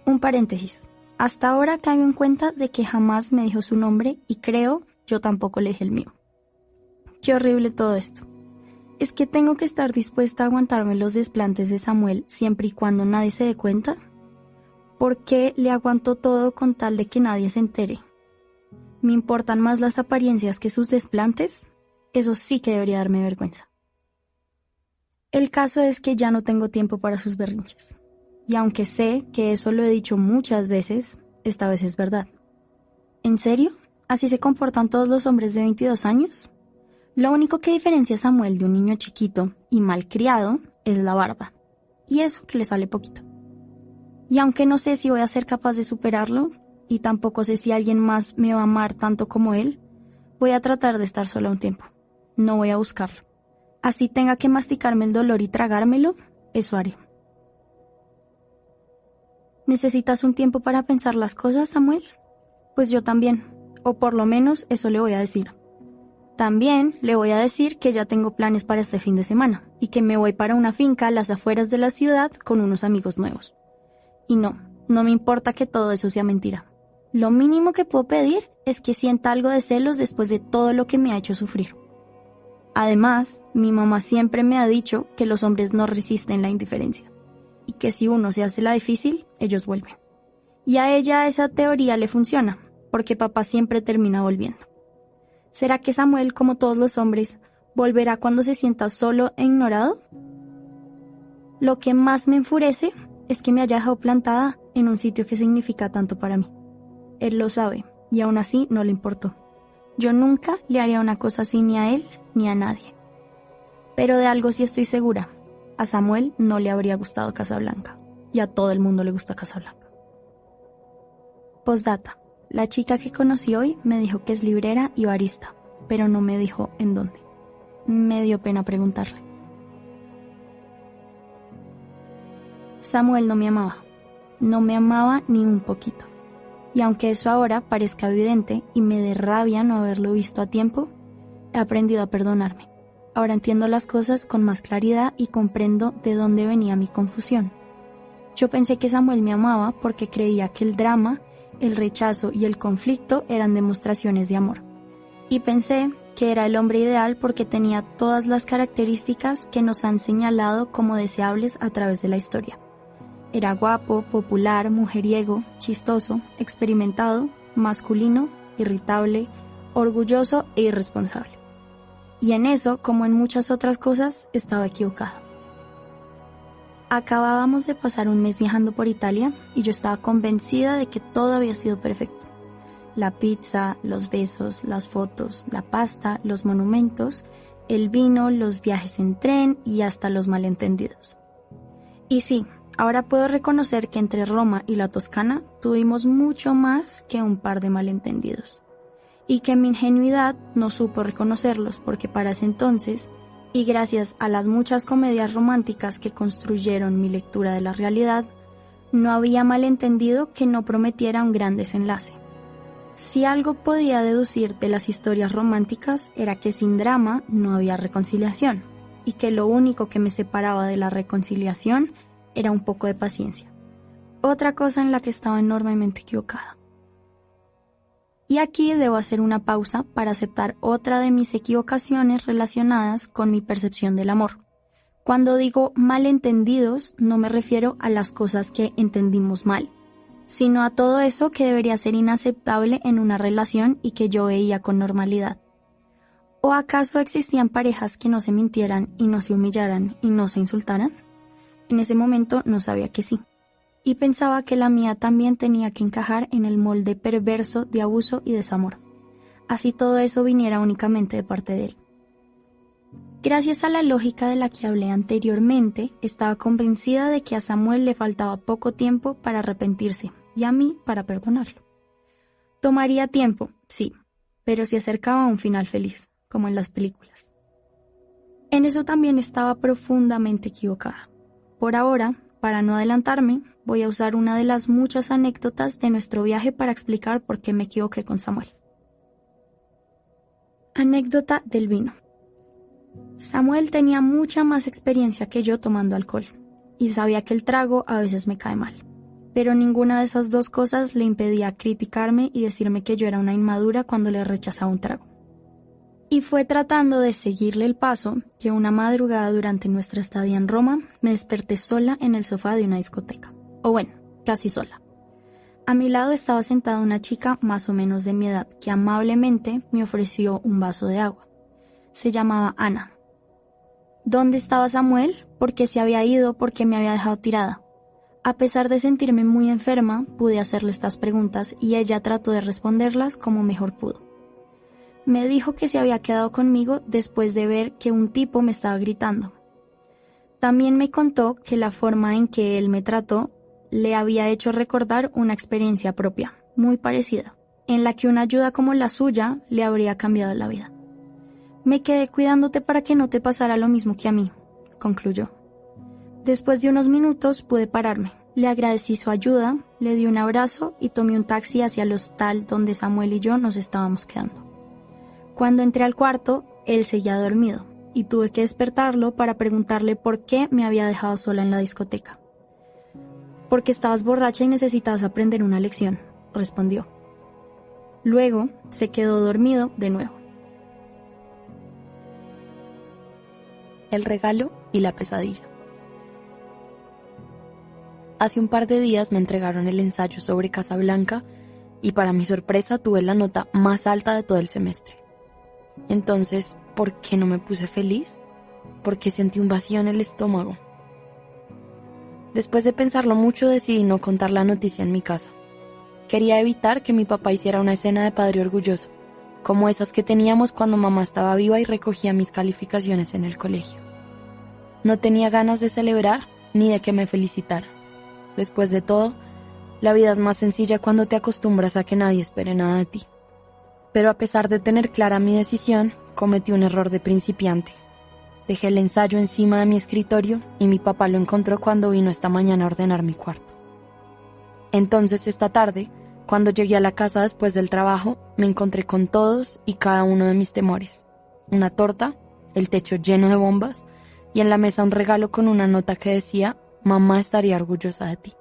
Un paréntesis. Hasta ahora caigo en cuenta de que jamás me dijo su nombre y creo yo tampoco le dije el mío. Qué horrible todo esto. ¿Es que tengo que estar dispuesta a aguantarme los desplantes de Samuel siempre y cuando nadie se dé cuenta? ¿Por qué le aguanto todo con tal de que nadie se entere? ¿Me importan más las apariencias que sus desplantes? Eso sí que debería darme vergüenza. El caso es que ya no tengo tiempo para sus berrinches. Y aunque sé que eso lo he dicho muchas veces, esta vez es verdad. ¿En serio? ¿Así se comportan todos los hombres de 22 años? Lo único que diferencia a Samuel de un niño chiquito y malcriado es la barba. Y eso que le sale poquito. Y aunque no sé si voy a ser capaz de superarlo, y tampoco sé si alguien más me va a amar tanto como él, voy a tratar de estar sola un tiempo. No voy a buscarlo. Así tenga que masticarme el dolor y tragármelo, eso haré. ¿Necesitas un tiempo para pensar las cosas, Samuel? Pues yo también, o por lo menos eso le voy a decir. También le voy a decir que ya tengo planes para este fin de semana y que me voy para una finca a las afueras de la ciudad con unos amigos nuevos. Y no me importa que todo eso sea mentira. Lo mínimo que puedo pedir es que sienta algo de celos después de todo lo que me ha hecho sufrir. Además, mi mamá siempre me ha dicho que los hombres no resisten la indiferencia y que si uno se hace la difícil, ellos vuelven. Y a ella esa teoría le funciona, porque papá siempre termina volviendo. ¿Será que Samuel, como todos los hombres, volverá cuando se sienta solo e ignorado? Lo que más me enfurece es que me haya dejado plantada en un sitio que significa tanto para mí. Él lo sabe, y aún así no le importó. Yo nunca le haría una cosa así ni a él ni a nadie. Pero de algo sí estoy segura. A Samuel no le habría gustado Casablanca, y a todo el mundo le gusta Casablanca. Postdata. La chica que conocí hoy me dijo que es librera y barista, pero no me dijo en dónde. Me dio pena preguntarle. Samuel no me amaba ni un poquito. Y aunque eso ahora parezca evidente y me dé rabia no haberlo visto a tiempo, he aprendido a perdonarme. Ahora entiendo las cosas con más claridad y comprendo de dónde venía mi confusión. Yo pensé que Samuel me amaba porque creía que el drama, el rechazo y el conflicto eran demostraciones de amor. Y pensé que era el hombre ideal porque tenía todas las características que nos han señalado como deseables a través de la historia. Era guapo, popular, mujeriego, chistoso, experimentado, masculino, irritable, orgulloso e irresponsable. Y en eso, como en muchas otras cosas, estaba equivocada. Acabábamos de pasar un mes viajando por Italia y yo estaba convencida de que todo había sido perfecto. La pizza, los besos, las fotos, la pasta, los monumentos, el vino, los viajes en tren y hasta los malentendidos. Y sí, ahora puedo reconocer que entre Roma y la Toscana tuvimos mucho más que un par de malentendidos. Y que mi ingenuidad no supo reconocerlos porque para ese entonces, y gracias a las muchas comedias románticas que construyeron mi lectura de la realidad, no había malentendido que no prometiera un gran desenlace. Si algo podía deducir de las historias románticas era que sin drama no había reconciliación, y que lo único que me separaba de la reconciliación era un poco de paciencia. Otra cosa en la que estaba enormemente equivocada. Y aquí debo hacer una pausa para aceptar otra de mis equivocaciones relacionadas con mi percepción del amor. Cuando digo malentendidos, no me refiero a las cosas que entendimos mal, sino a todo eso que debería ser inaceptable en una relación y que yo veía con normalidad. ¿O acaso existían parejas que no se mintieran y no se humillaran y no se insultaran? En ese momento no sabía que sí. Y pensaba que la mía también tenía que encajar en el molde perverso de abuso y desamor. Así todo eso viniera únicamente de parte de él. Gracias a la lógica de la que hablé anteriormente, estaba convencida de que a Samuel le faltaba poco tiempo para arrepentirse y a mí para perdonarlo. Tomaría tiempo, sí, pero se acercaba a un final feliz, como en las películas. En eso también estaba profundamente equivocada. Por ahora, para no adelantarme, voy a usar una de las muchas anécdotas de nuestro viaje para explicar por qué me equivoqué con Samuel. Anécdota del vino. Samuel tenía mucha más experiencia que yo tomando alcohol, y sabía que el trago a veces me cae mal. Pero ninguna de esas dos cosas le impedía criticarme y decirme que yo era una inmadura cuando le rechazaba un trago. Y fue tratando de seguirle el paso que una madrugada durante nuestra estadía en Roma me desperté sola en el sofá de una discoteca. O bueno, casi sola. A mi lado estaba sentada una chica más o menos de mi edad que amablemente me ofreció un vaso de agua. Se llamaba Ana. ¿Dónde estaba Samuel? ¿Por qué se había ido? ¿Por qué me había dejado tirada? A pesar de sentirme muy enferma, pude hacerle estas preguntas y ella trató de responderlas como mejor pudo. Me dijo que se había quedado conmigo después de ver que un tipo me estaba gritando. También me contó que la forma en que él me trató le había hecho recordar una experiencia propia, muy parecida, en la que una ayuda como la suya le habría cambiado la vida. Me quedé cuidándote para que no te pasara lo mismo que a mí, concluyó. Después de unos minutos pude pararme. Le agradecí su ayuda, le di un abrazo y tomé un taxi hacia el hostal donde Samuel y yo nos estábamos quedando. Cuando entré al cuarto, él seguía dormido y tuve que despertarlo para preguntarle por qué me había dejado sola en la discoteca. Porque estabas borracha y necesitabas aprender una lección, respondió. Luego se quedó dormido de nuevo. El regalo y la pesadilla. Hace un par de días me entregaron el ensayo sobre Casablanca y para mi sorpresa tuve la nota más alta de todo el semestre. Entonces, ¿por qué no me puse feliz? Porque sentí un vacío en el estómago. Después de pensarlo mucho decidí no contar la noticia en mi casa. Quería evitar que mi papá hiciera una escena de padre orgulloso, como esas que teníamos cuando mamá estaba viva y recogía mis calificaciones en el colegio. No tenía ganas de celebrar ni de que me felicitara. Después de todo, la vida es más sencilla cuando te acostumbras a que nadie espere nada de ti. Pero a pesar de tener clara mi decisión, cometí un error de principiante. Dejé el ensayo encima de mi escritorio y mi papá lo encontró cuando vino esta mañana a ordenar mi cuarto. Entonces, esta tarde, cuando llegué a la casa después del trabajo, me encontré con todos y cada uno de mis temores. Una torta, el techo lleno de bombas y en la mesa un regalo con una nota que decía: «Mamá estaría orgullosa de ti».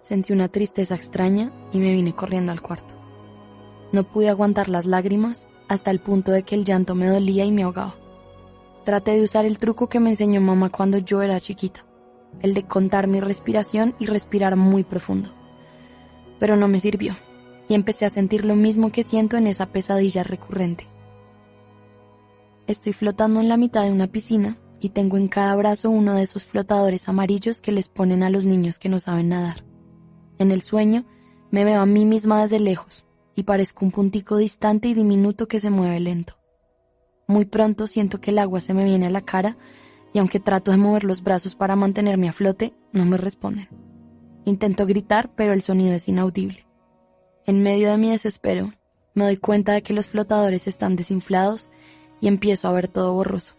Sentí una tristeza extraña y me vine corriendo al cuarto. No pude aguantar las lágrimas hasta el punto de que el llanto me dolía y me ahogaba. Traté de usar el truco que me enseñó mamá cuando yo era chiquita, el de contar mi respiración y respirar muy profundo. Pero no me sirvió, y empecé a sentir lo mismo que siento en esa pesadilla recurrente. Estoy flotando en la mitad de una piscina y tengo en cada brazo uno de esos flotadores amarillos que les ponen a los niños que no saben nadar. En el sueño me veo a mí misma desde lejos y parezco un puntico distante y diminuto que se mueve lento. Muy pronto siento que el agua se me viene a la cara y aunque trato de mover los brazos para mantenerme a flote, no me responden. Intento gritar, pero el sonido es inaudible. En medio de mi desespero, me doy cuenta de que los flotadores están desinflados y empiezo a ver todo borroso.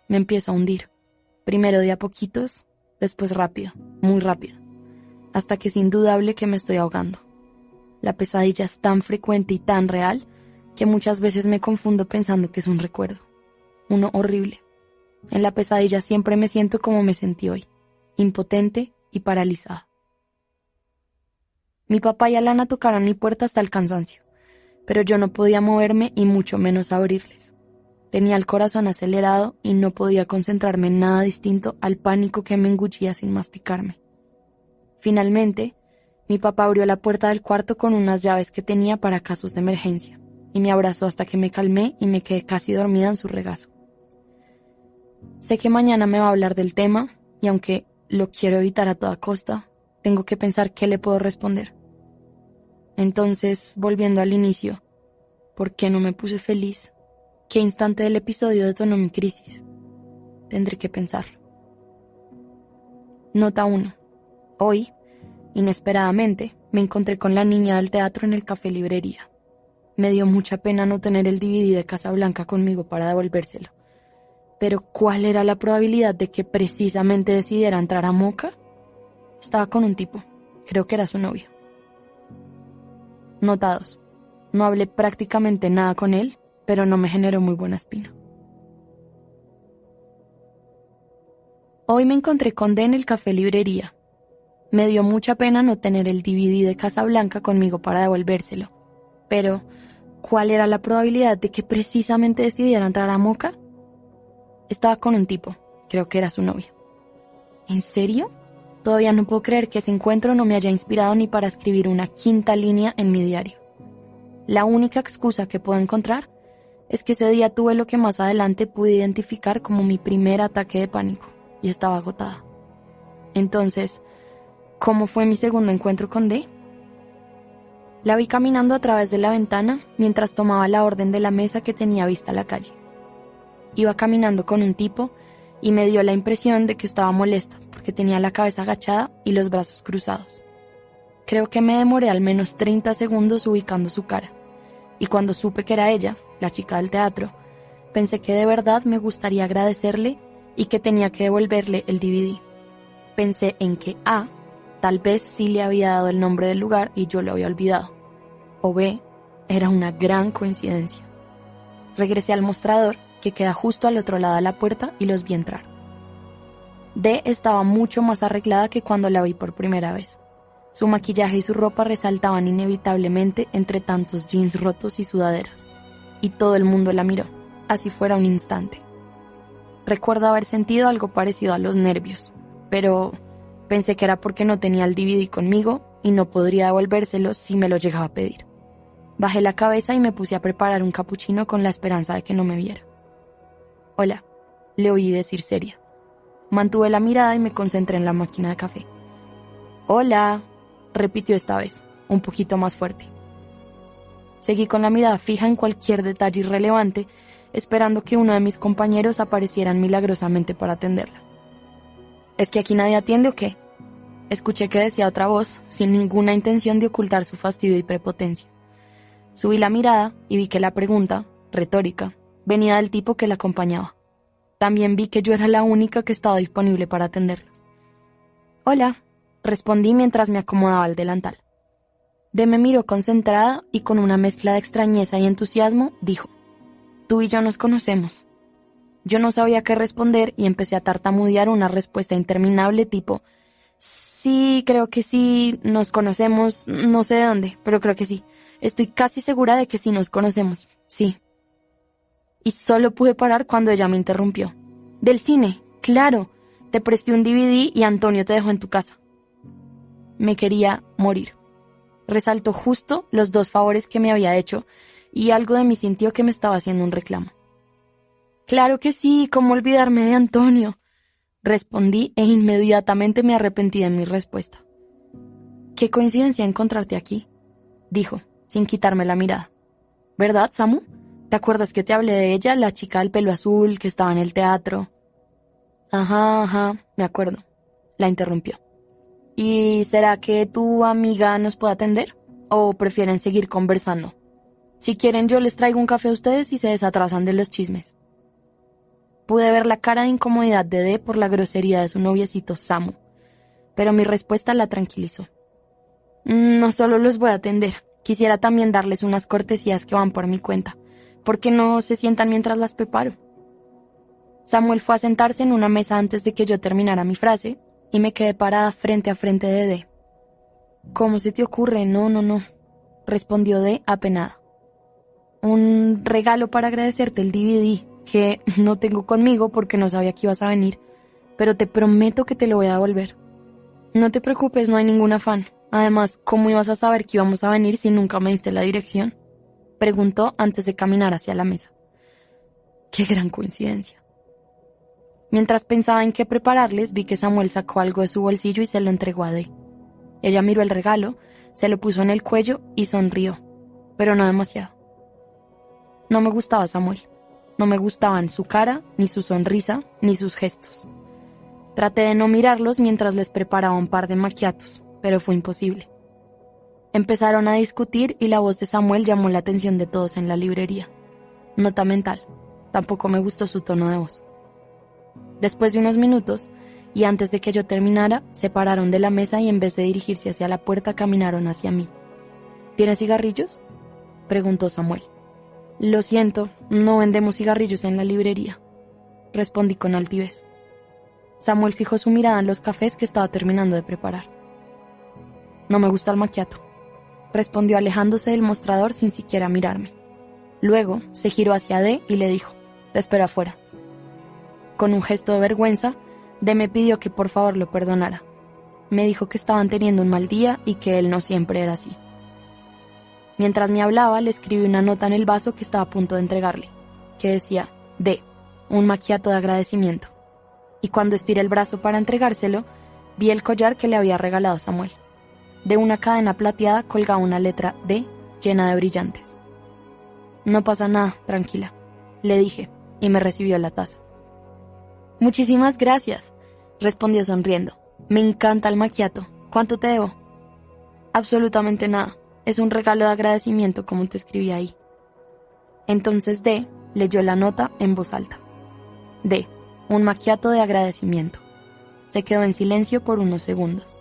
Me empiezo a hundir, primero de a poquitos, después rápido, muy rápido, hasta que es indudable que me estoy ahogando. La pesadilla es tan frecuente y tan real que muchas veces me confundo pensando que es un recuerdo, uno horrible. En la pesadilla siempre me siento como me sentí hoy, impotente y paralizada. Mi papá y Alana tocaron mi puerta hasta el cansancio, pero yo no podía moverme y mucho menos abrirles. Tenía el corazón acelerado y no podía concentrarme en nada distinto al pánico que me engullía sin masticarme. Finalmente, mi papá abrió la puerta del cuarto con unas llaves que tenía para casos de emergencia y me abrazó hasta que me calmé y me quedé casi dormida en su regazo. Sé que mañana me va a hablar del tema y aunque lo quiero evitar a toda costa, tengo que pensar qué le puedo responder. Entonces, volviendo al inicio, ¿por qué no me puse feliz? ¿Qué instante del episodio detonó mi crisis? Tendré que pensarlo. Nota 1. Hoy, inesperadamente, me encontré con la niña del teatro en el café librería. Me dio mucha pena no tener el DVD de Casablanca conmigo para devolvérselo. Pero ¿cuál era la probabilidad de que precisamente decidiera entrar a Moca? Estaba con un tipo, creo que era su novio. Nota 2. No hablé prácticamente nada con él, pero no me generó muy buena espina. Hoy me encontré con D en el café librería. Me dio mucha pena no tener el DVD de Casablanca conmigo para devolvérselo. Pero, ¿cuál era la probabilidad de que precisamente decidiera entrar a Moca? Estaba con un tipo, creo que era su novio. ¿En serio? Todavía no puedo creer que ese encuentro no me haya inspirado ni para escribir una 5ª línea en mi diario. La única excusa que puedo encontrar es que ese día tuve lo que más adelante pude identificar como mi primer ataque de pánico y estaba agotada. Entonces, ¿cómo fue mi segundo encuentro con D? La vi caminando a través de la ventana mientras tomaba la orden de la mesa que tenía vista a la calle. Iba caminando con un tipo y me dio la impresión de que estaba molesta porque tenía la cabeza agachada y los brazos cruzados. Creo que me demoré al menos 30 segundos ubicando su cara, y cuando supe que era ella, la chica del teatro, pensé que de verdad me gustaría agradecerle y que tenía que devolverle el DVD. Pensé en que A, tal vez sí le había dado el nombre del lugar y yo lo había olvidado, o B, era una gran coincidencia. Regresé al mostrador, que queda justo al otro lado de la puerta, y los vi entrar. D estaba mucho más arreglada que cuando la vi por primera vez. Su maquillaje y su ropa resaltaban inevitablemente entre tantos jeans rotos y sudaderas. Y todo el mundo la miró, así fuera un instante. Recuerdo haber sentido algo parecido a los nervios, pero pensé que era porque no tenía el DVD conmigo y no podría devolvérselo si me lo llegaba a pedir. Bajé la cabeza y me puse a preparar un capuchino con la esperanza de que no me viera. «Hola», le oí decir seria. Mantuve la mirada y me concentré en la máquina de café. «Hola», repitió esta vez, un poquito más fuerte. Seguí con la mirada fija en cualquier detalle irrelevante, esperando que uno de mis compañeros apareciera milagrosamente para atenderla. «¿Es que aquí nadie atiende o qué?», escuché que decía otra voz, sin ninguna intención de ocultar su fastidio y prepotencia. Subí la mirada y vi que la pregunta, retórica, venía del tipo que la acompañaba. También vi que yo era la única que estaba disponible para atenderlos. «Hola», respondí mientras me acomodaba el delantal. D me miró concentrada y con una mezcla de extrañeza y entusiasmo dijo: «Tú y yo nos conocemos». Yo no sabía qué responder y empecé a tartamudear una respuesta interminable tipo: «Sí, creo que sí, nos conocemos, no sé de dónde, pero creo que sí. Estoy casi segura de que sí nos conocemos, sí». Y solo pude parar cuando ella me interrumpió. «Del cine, claro, te presté un DVD y Antonio te dejó en tu casa». Me quería morir. Resaltó justo los 2 favores que me había hecho y algo de mí sintió que me estaba haciendo un reclamo. «Claro que sí, ¿cómo olvidarme de Antonio?», respondí e inmediatamente me arrepentí de mi respuesta. «Qué coincidencia encontrarte aquí», dijo, sin quitarme la mirada. «¿Verdad, Samu? ¿Te acuerdas que te hablé de ella, la chica del pelo azul que estaba en el teatro?» Ajá, me acuerdo», la interrumpió. «¿Y será que tu amiga nos puede atender? ¿O prefieren seguir conversando? Si quieren yo les traigo un café a ustedes y se desatrasan de los chismes». Pude ver la cara de incomodidad de D por la grosería de su noviecito Samu, pero mi respuesta la tranquilizó. «No solo los voy a atender, quisiera también darles unas cortesías que van por mi cuenta. ¿Por qué no se sientan mientras las preparo?». Samuel fue a sentarse en una mesa antes de que yo terminara mi frase y me quedé parada frente a frente de D. «¿Cómo se te ocurre? No», respondió D apenada. «Un regalo para agradecerte el DVD, que no tengo conmigo porque no sabía que ibas a venir, pero te prometo que te lo voy a devolver». «No te preocupes, no hay ningún afán. Además, ¿cómo ibas a saber que íbamos a venir si nunca me diste la dirección?», preguntó antes de caminar hacia la mesa. Qué gran coincidencia. Mientras pensaba en qué prepararles, vi que Samuel sacó algo de su bolsillo y se lo entregó a D. Ella miró el regalo, se lo puso en el cuello y sonrió, pero no demasiado. No me gustaba Samuel. No me gustaban su cara, ni su sonrisa, ni sus gestos. Traté de no mirarlos mientras les preparaba un par de macchiatos, pero fue imposible. Empezaron a discutir y la voz de Samuel llamó la atención de todos en la librería. Nota mental, tampoco me gustó su tono de voz. Después de unos minutos, y antes de que yo terminara, se pararon de la mesa y en vez de dirigirse hacia la puerta caminaron hacia mí. ¿Tienes cigarrillos?, preguntó Samuel. «Lo siento, no vendemos cigarrillos en la librería», respondí con altivez. Samuel fijó su mirada en los cafés que estaba terminando de preparar. «No me gusta el macchiato», respondió alejándose del mostrador sin siquiera mirarme. Luego se giró hacia D y le dijo: «Te espero afuera». Con un gesto de vergüenza, D me pidió que por favor lo perdonara. Me dijo que estaban teniendo un mal día y que él no siempre era así. Mientras me hablaba, le escribí una nota en el vaso que estaba a punto de entregarle, que decía: D, un macchiato de agradecimiento. Y cuando estiré el brazo para entregárselo, vi el collar que le había regalado Samuel. De una cadena plateada colgaba una letra D llena de brillantes. «No pasa nada, tranquila», le dije, y me recibió la taza. «Muchísimas gracias», respondió sonriendo. «Me encanta el macchiato. ¿Cuánto te debo?» «Absolutamente nada. Es un regalo de agradecimiento como te escribí ahí». Entonces D leyó la nota en voz alta. D, un macchiato de agradecimiento. Se quedó en silencio por unos segundos.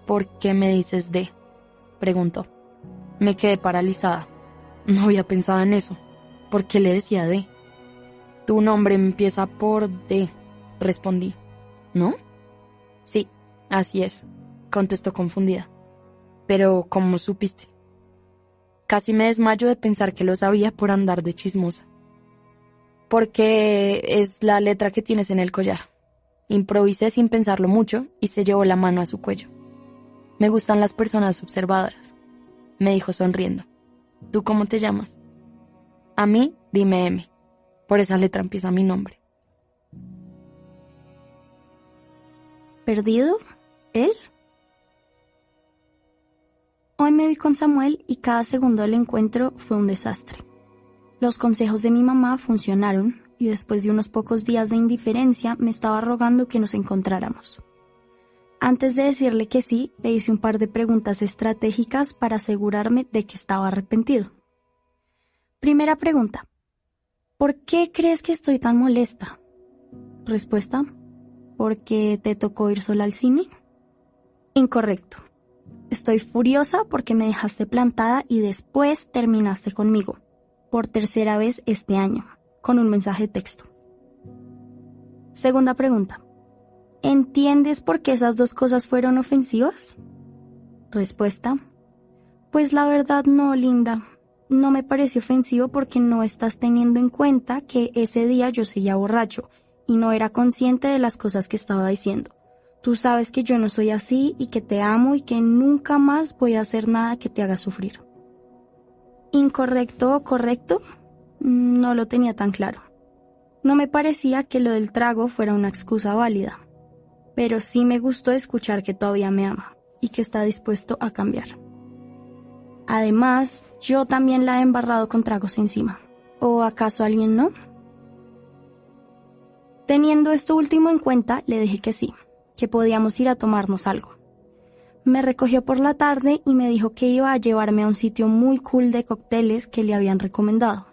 «¿Por qué me dices D?», preguntó. Me quedé paralizada. No había pensado en eso. ¿Por qué le decía D? «Tu nombre empieza por D», respondí. ¿no? Sí, así es, contestó confundida. Pero, ¿cómo supiste? Casi me desmayo de pensar que lo sabía por andar de chismosa. Porque es la letra que tienes en el collar. Improvisé sin pensarlo mucho y se llevó la mano a su cuello. Me gustan las personas observadoras, me dijo sonriendo. ¿Tú cómo te llamas? A mí, dime M. Por esa letra empieza mi nombre. ¿Perdido? ¿Él? Hoy me vi con Samuel y cada segundo del encuentro fue un desastre. Los consejos de mi mamá funcionaron y después de unos pocos días de indiferencia me estaba rogando que nos encontráramos. Antes de decirle que sí, le hice un par de preguntas estratégicas para asegurarme de que estaba arrepentido. Primera pregunta: ¿por qué crees que estoy tan molesta? Respuesta: ¿porque te tocó ir sola al cine? Incorrecto. Estoy furiosa porque me dejaste plantada y después terminaste conmigo, por tercera vez este año, con un mensaje de texto. Segunda pregunta: ¿entiendes por qué esas dos cosas fueron ofensivas? Respuesta: pues la verdad no, linda. No me pareció ofensivo porque no estás teniendo en cuenta que ese día yo seguía borracho y no era consciente de las cosas que estaba diciendo. Tú sabes que yo no soy así y que te amo y que nunca más voy a hacer nada que te haga sufrir. ¿Incorrecto o correcto? No lo tenía tan claro. No me parecía que lo del trago fuera una excusa válida, pero sí me gustó escuchar que todavía me ama y que está dispuesto a cambiar. Además, yo también la he embarrado con tragos encima. ¿O acaso alguien no? Teniendo esto último en cuenta, le dije que sí, que podíamos ir a tomarnos algo. Me recogió por la tarde y me dijo que iba a llevarme a un sitio muy cool de cócteles que le habían recomendado.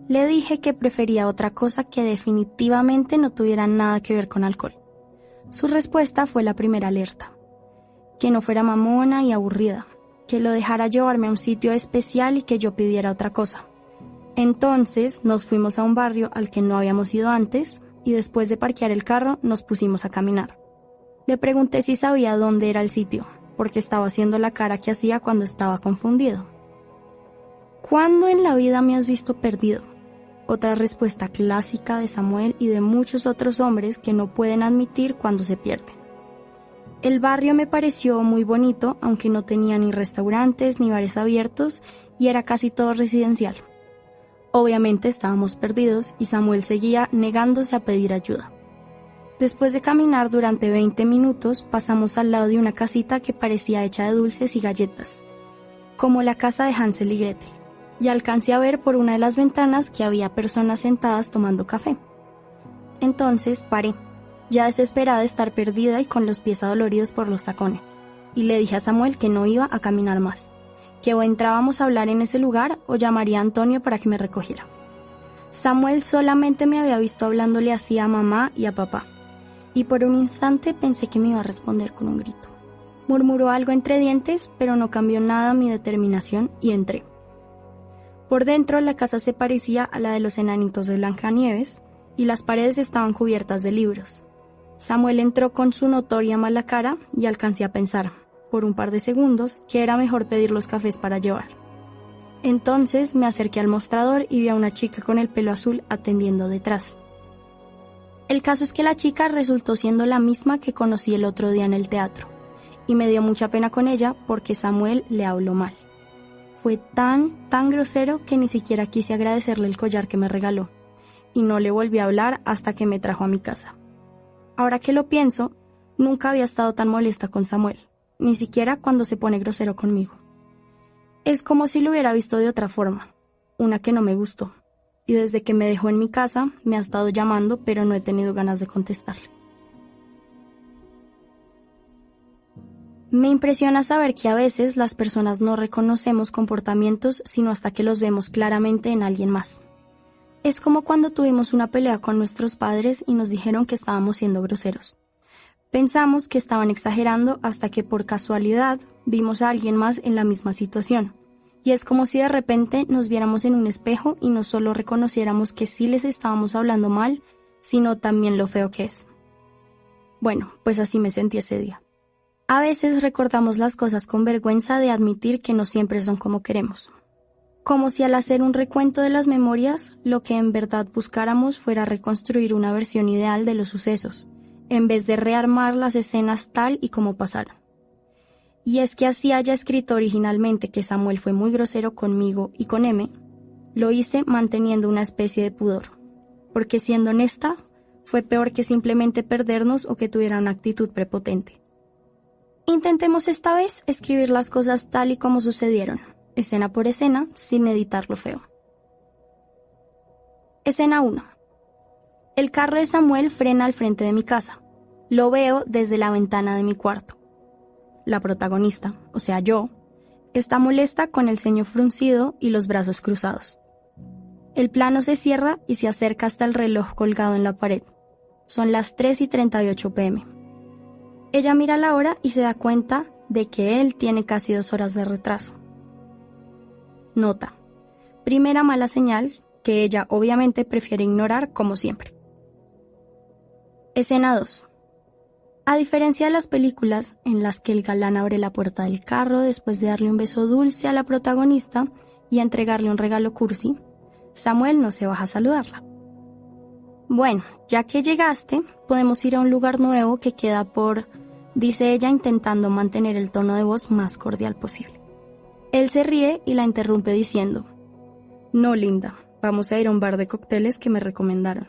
Le dije que prefería otra cosa que definitivamente no tuviera nada que ver con alcohol. Su respuesta fue la primera alerta: que no fuera mamona y aburrida, que lo dejara llevarme a un sitio especial y que yo pidiera otra cosa. Entonces nos fuimos a un barrio al que no habíamos ido antes y después de parquear el carro nos pusimos a caminar. Le pregunté si sabía dónde era el sitio, porque estaba haciendo la cara que hacía cuando estaba confundido. ¿Cuándo en la vida me has visto perdido? Otra respuesta clásica de Samuel y de muchos otros hombres que no pueden admitir cuando se pierden. El barrio me pareció muy bonito, aunque no tenía ni restaurantes ni bares abiertos y era casi todo residencial. Obviamente estábamos perdidos y Samuel seguía negándose a pedir ayuda. Después de caminar durante 20 minutos, pasamos al lado de una casita que parecía hecha de dulces y galletas, como la casa de Hansel y Gretel, y alcancé a ver por una de las ventanas que había personas sentadas tomando café. Entonces paré, ya desesperada de estar perdida y con los pies adoloridos por los tacones, y le dije a Samuel que no iba a caminar más, que o entrábamos a hablar en ese lugar o llamaría a Antonio para que me recogiera. Samuel solamente me había visto hablándole así a mamá y a papá, y por un instante pensé que me iba a responder con un grito. Murmuró algo entre dientes, pero no cambió nada mi determinación y entré. Por dentro la casa se parecía a la de los enanitos de Blancanieves y las paredes estaban cubiertas de libros. Samuel entró con su notoria mala cara y alcancé a pensar, por un par de segundos, que era mejor pedir los cafés para llevar. Entonces me acerqué al mostrador y vi a una chica con el pelo azul atendiendo detrás. El caso es que la chica resultó siendo la misma que conocí el otro día en el teatro, y me dio mucha pena con ella porque Samuel le habló mal. Fue tan grosero que ni siquiera quise agradecerle el collar que me regaló, y no le volví a hablar hasta que me trajo a mi casa. Ahora que lo pienso, nunca había estado tan molesta con Samuel, ni siquiera cuando se pone grosero conmigo. Es como si lo hubiera visto de otra forma, una que no me gustó. Y desde que me dejó en mi casa, me ha estado llamando, pero no he tenido ganas de contestarle. Me impresiona saber que a veces las personas no reconocemos comportamientos sino hasta que los vemos claramente en alguien más. Es como cuando tuvimos una pelea con nuestros padres y nos dijeron que estábamos siendo groseros. Pensamos que estaban exagerando hasta que por casualidad vimos a alguien más en la misma situación. Y es como si de repente nos viéramos en un espejo y no solo reconociéramos que sí les estábamos hablando mal, sino también lo feo que es. Bueno, pues así me sentí ese día. A veces recordamos las cosas con vergüenza de admitir que no siempre son como queremos. Como si al hacer un recuento de las memorias, lo que en verdad buscáramos fuera reconstruir una versión ideal de los sucesos, en vez de rearmar las escenas tal y como pasaron. Y es que así haya escrito originalmente que Samuel fue muy grosero conmigo y con M, lo hice manteniendo una especie de pudor, porque siendo honesta, fue peor que simplemente perdernos o que tuviera una actitud prepotente. Intentemos esta vez escribir las cosas tal y como sucedieron, escena por escena, sin editar lo feo. Escena 1. El carro de Samuel frena al frente de mi casa. Lo veo desde la ventana de mi cuarto. La protagonista, o sea yo, está molesta con el ceño fruncido y los brazos cruzados. El plano se cierra y se acerca hasta el reloj colgado en la pared. Son las 3:38 p.m. Ella mira la hora y se da cuenta de que él tiene casi 2 horas de retraso. Nota. Primera mala señal que ella obviamente prefiere ignorar como siempre. Escena 2. A diferencia de las películas en las que el galán abre la puerta del carro después de darle un beso dulce a la protagonista y entregarle un regalo cursi, Samuel no se baja a saludarla. Bueno, ya que llegaste, podemos ir a un lugar nuevo que queda por... dice ella intentando mantener el tono de voz más cordial posible. Él se ríe y la interrumpe diciendo: No, linda, vamos a ir a un bar de cócteles que me recomendaron.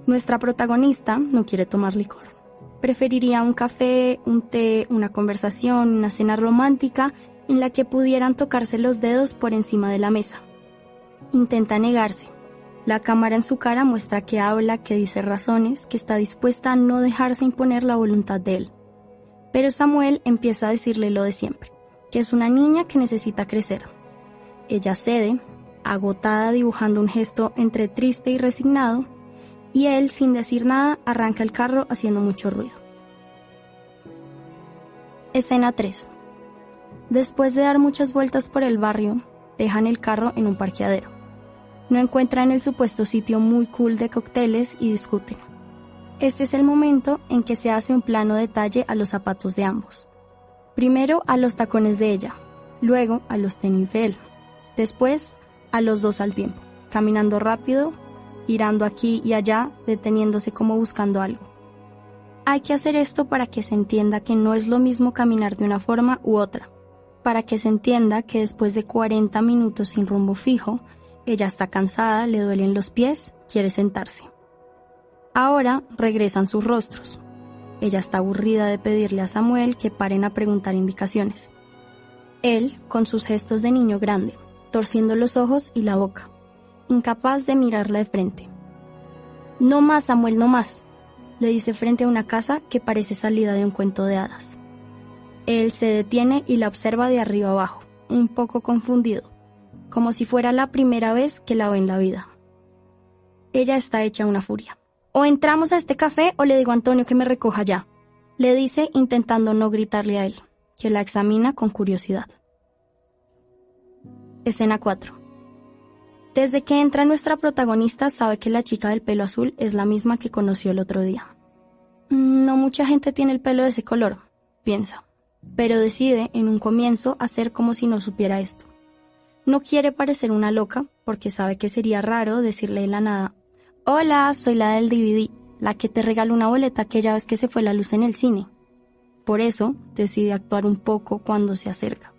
Nuestra protagonista no quiere tomar licor. Preferiría un café, un té, una conversación, una cena romántica en la que pudieran tocarse los dedos por encima de la mesa. Intenta negarse. La cámara en su cara muestra que habla, que dice razones, que está dispuesta a no dejarse imponer la voluntad de él. Pero Samuel empieza a decirle lo de siempre, que es una niña que necesita crecer. Ella cede, agotada dibujando un gesto entre triste y resignado, y él, sin decir nada, arranca el carro haciendo mucho ruido. Escena 3. Después de dar muchas vueltas por el barrio, dejan el carro en un parqueadero. No encuentran el supuesto sitio muy cool de cócteles y discuten. Este es el momento en que se hace un plano detalle a los zapatos de ambos. Primero a los tacones de ella, luego a los tenis de él, después a los dos al tiempo, caminando rápido, girando aquí y allá, deteniéndose como buscando algo. Hay que hacer esto para que se entienda que no es lo mismo caminar de una forma u otra, para que se entienda que después de 40 minutos sin rumbo fijo, ella está cansada, le duelen los pies, quiere sentarse. Ahora regresan sus rostros. Ella está aburrida de pedirle a Samuel que paren a preguntar indicaciones. Él, con sus gestos de niño grande, torciendo los ojos y la boca, incapaz de mirarla de frente. No más, Samuel, no más, le dice frente a una casa que parece salida de un cuento de hadas. Él se detiene y la observa de arriba abajo, un poco confundido, como si fuera la primera vez que la ve en la vida. Ella está hecha una furia. O entramos a este café o le digo a Antonio que me recoja ya, le dice intentando no gritarle a él, que la examina con curiosidad. Escena 4. Desde que entra nuestra protagonista sabe que la chica del pelo azul es la misma que conoció el otro día. No mucha gente tiene el pelo de ese color, piensa, pero decide en un comienzo hacer como si no supiera esto. No quiere parecer una loca porque sabe que sería raro decirle de la nada: Hola, soy la del DVD, la que te regaló una boleta aquella vez que se fue la luz en el cine. Por eso decide actuar un poco cuando se acerca.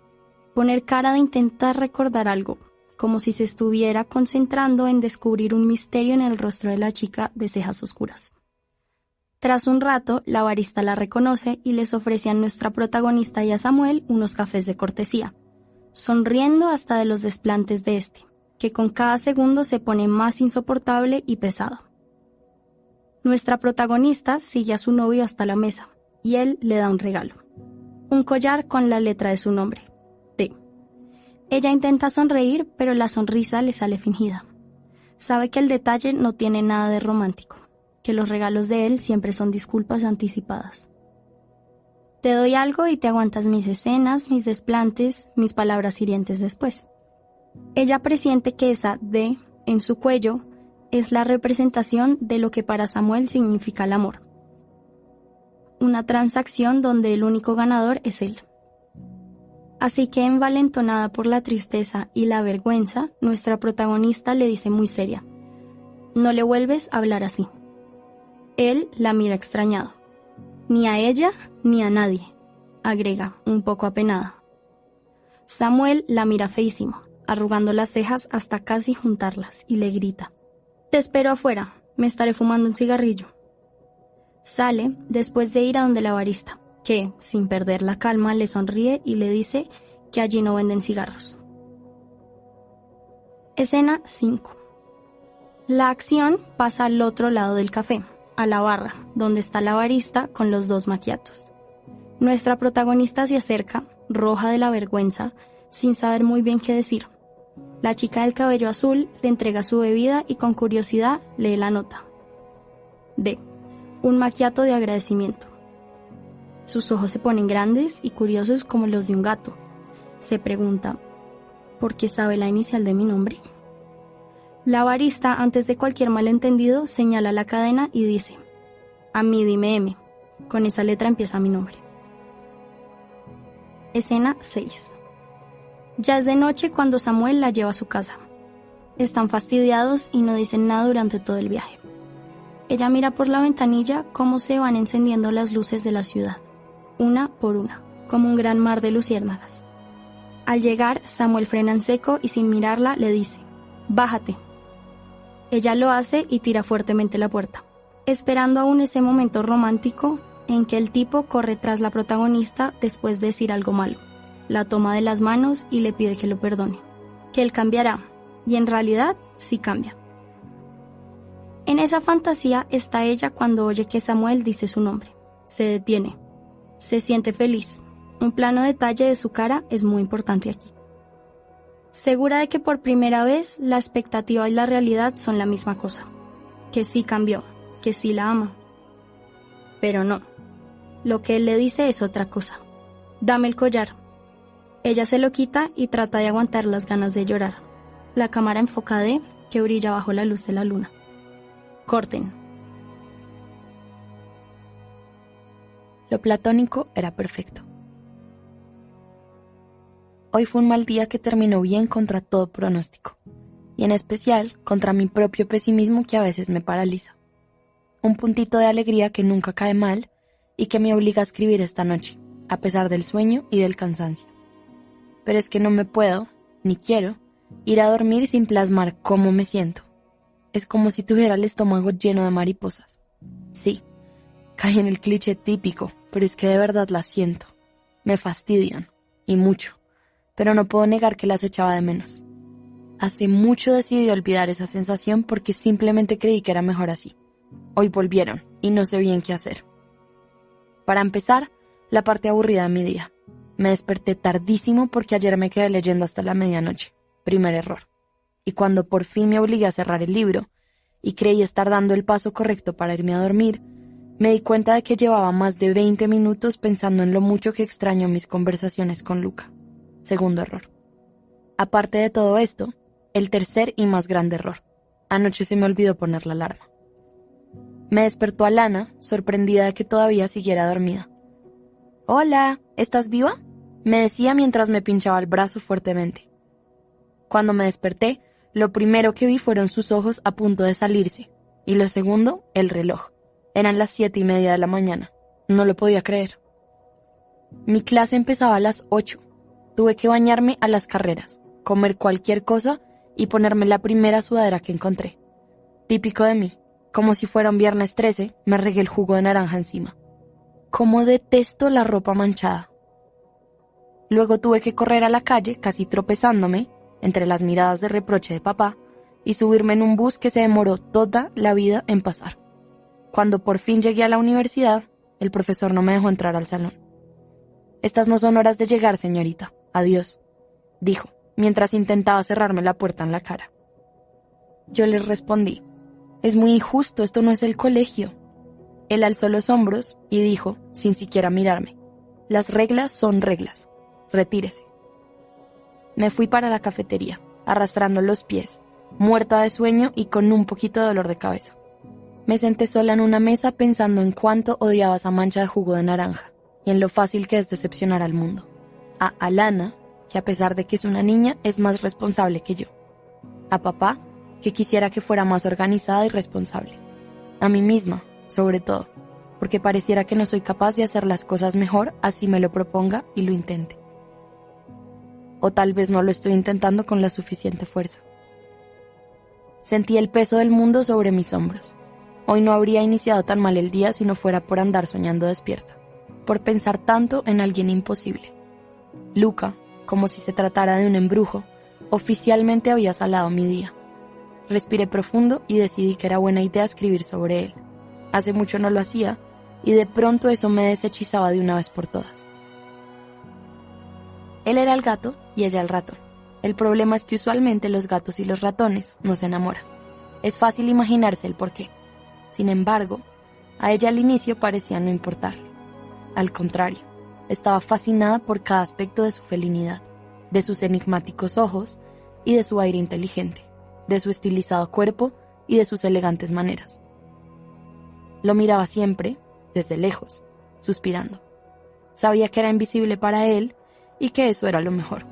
Poner cara de intentar recordar algo, como si se estuviera concentrando en descubrir un misterio en el rostro de la chica de cejas oscuras. Tras un rato, la barista la reconoce y les ofrece a nuestra protagonista y a Samuel unos cafés de cortesía, sonriendo hasta de los desplantes de este, que con cada segundo se pone más insoportable y pesado. Nuestra protagonista sigue a su novio hasta la mesa, y él le da un regalo. Un collar con la letra de su nombre, T. Ella intenta sonreír, pero la sonrisa le sale fingida. Sabe que el detalle no tiene nada de romántico, que los regalos de él siempre son disculpas anticipadas. Te doy algo y te aguantas mis escenas, mis desplantes, mis palabras hirientes después. Ella presiente que esa D en su cuello es la representación de lo que para Samuel significa el amor. una transacción donde el único ganador es él. Así que, envalentonada por la tristeza y la vergüenza, nuestra protagonista le dice muy seria: «No le vuelves a hablar así». Él la mira extrañado. «Ni a ella ni a nadie», agrega, un poco apenada. Samuel la mira feísimo, arrugando las cejas hasta casi juntarlas, y le grita: «Te espero afuera, me estaré fumando un cigarrillo». Sale después de ir a donde la barista, que, sin perder la calma, le sonríe y le dice que allí no venden cigarros. Escena 5. La acción pasa al otro lado del café, a la barra, donde está la barista con los 2 macchiatos. Nuestra protagonista se acerca, roja de la vergüenza, sin saber muy bien qué decir. La chica del cabello azul le entrega su bebida y con curiosidad lee la nota. D. Un macchiato de agradecimiento. Sus ojos se ponen grandes y curiosos como los de un gato. Se pregunta: ¿por qué sabe la inicial de mi nombre? La barista, antes de cualquier malentendido, señala la cadena y dice: «A mí dime M. Con esa letra empieza mi nombre». Escena 6. Ya es de noche cuando Samuel la lleva a su casa. Están fastidiados y no dicen nada durante todo el viaje. Ella mira por la ventanilla cómo se van encendiendo las luces de la ciudad, una por una, como un gran mar de luciérnagas. Al llegar, Samuel frena en seco y sin mirarla le dice: «Bájate». Ella lo hace y tira fuertemente la puerta, esperando aún ese momento romántico en que el tipo corre tras la protagonista después de decir algo malo. La toma de las manos y le pide que lo perdone, que él cambiará, y en realidad sí cambia. En esa fantasía está ella cuando oye que Samuel dice su nombre. Se detiene. Se siente feliz. Un plano detalle de su cara es muy importante aquí. Segura de que por primera vez la expectativa y la realidad son la misma cosa. Que sí cambió, que sí la ama. Pero no. Lo que él le dice es otra cosa. «Dame el collar». Ella se lo quita y trata de aguantar las ganas de llorar. La cámara enfoca D, que brilla bajo la luz de la luna. Corten. Lo platónico era perfecto. Hoy fue un mal día que terminó bien contra todo pronóstico, y en especial contra mi propio pesimismo que a veces me paraliza. Un puntito de alegría que nunca cae mal y que me obliga a escribir esta noche, a pesar del sueño y del cansancio. Pero es que no me puedo, ni quiero, ir a dormir sin plasmar cómo me siento. Es como si tuviera el estómago lleno de mariposas. Sí, caí en el cliché típico, pero es que de verdad las siento. Me fastidian, y mucho, pero no puedo negar que las echaba de menos. Hace mucho decidí olvidar esa sensación porque simplemente creí que era mejor así. Hoy volvieron, y no sé bien qué hacer. Para empezar, la parte aburrida de mi día. Me desperté tardísimo porque ayer me quedé leyendo hasta la medianoche. Primer error. Y cuando por fin me obligué a cerrar el libro y creí estar dando el paso correcto para irme a dormir, me di cuenta de que llevaba más de 20 minutos pensando en lo mucho que extraño mis conversaciones con Luca. Segundo error. Aparte de todo esto, el tercer y más grande error. Anoche se me olvidó poner la alarma. Me despertó Alana, sorprendida de que todavía siguiera dormida. «Hola, ¿estás viva?», me decía mientras me pinchaba el brazo fuertemente. Cuando me desperté, lo primero que vi fueron sus ojos a punto de salirse, y lo segundo, el reloj. Eran las 7:30 de la mañana. No lo podía creer. Mi clase empezaba a las 8. Tuve que bañarme a las carreras, comer cualquier cosa y ponerme la primera sudadera que encontré. Típico de mí. Como si fuera un viernes 13, me regué el jugo de naranja encima. Cómo detesto la ropa manchada. Luego tuve que correr a la calle, casi tropezándome, entre las miradas de reproche de papá, y subirme en un bus que se demoró toda la vida en pasar. Cuando por fin llegué a la universidad, el profesor no me dejó entrar al salón. «Estas no son horas de llegar, señorita. Adiós», dijo, mientras intentaba cerrarme la puerta en la cara. Yo les respondí: «Es muy injusto, esto no es el colegio». Él alzó los hombros y dijo, sin siquiera mirarme: «Las reglas son reglas. Retírese». Me fui para la cafetería, arrastrando los pies, muerta de sueño y con un poquito de dolor de cabeza. Me senté sola en una mesa pensando en cuánto odiaba esa mancha de jugo de naranja y en lo fácil que es decepcionar al mundo. A Alana, que a pesar de que es una niña, es más responsable que yo. A papá, que quisiera que fuera más organizada y responsable. A mí misma, sobre todo, porque pareciera que no soy capaz de hacer las cosas mejor así me lo proponga y lo intente. O tal vez no lo estoy intentando con la suficiente fuerza. Sentí el peso del mundo sobre mis hombros. Hoy no habría iniciado tan mal el día si no fuera por andar soñando despierta, por pensar tanto en alguien imposible. Luca, como si se tratara de un embrujo, oficialmente había salado mi día. Respiré profundo y decidí que era buena idea escribir sobre él. Hace mucho no lo hacía, y de pronto eso me deshechizaba de una vez por todas. Él era el gato y ella el ratón. El problema es que usualmente los gatos y los ratones no se enamoran. Es fácil imaginarse el porqué. Sin embargo, a ella al inicio parecía no importarle. Al contrario, estaba fascinada por cada aspecto de su felinidad, de sus enigmáticos ojos y de su aire inteligente, de su estilizado cuerpo y de sus elegantes maneras. Lo miraba siempre, desde lejos, suspirando. Sabía que era invisible para él y que eso era lo mejor.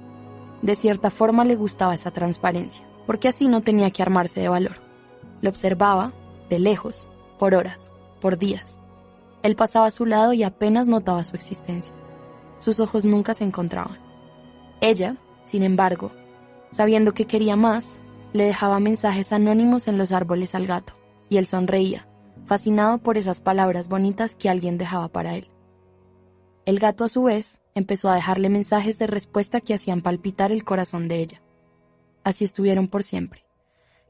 De cierta forma le gustaba esa transparencia, porque así no tenía que armarse de valor. Lo observaba, de lejos, por horas, por días. Él pasaba a su lado y apenas notaba su existencia. Sus ojos nunca se encontraban. Ella, sin embargo, sabiendo que quería más, le dejaba mensajes anónimos en los árboles al gato, y él sonreía, fascinado por esas palabras bonitas que alguien dejaba para él. El gato, a su vez, empezó a dejarle mensajes de respuesta que hacían palpitar el corazón de ella. Así estuvieron por siempre.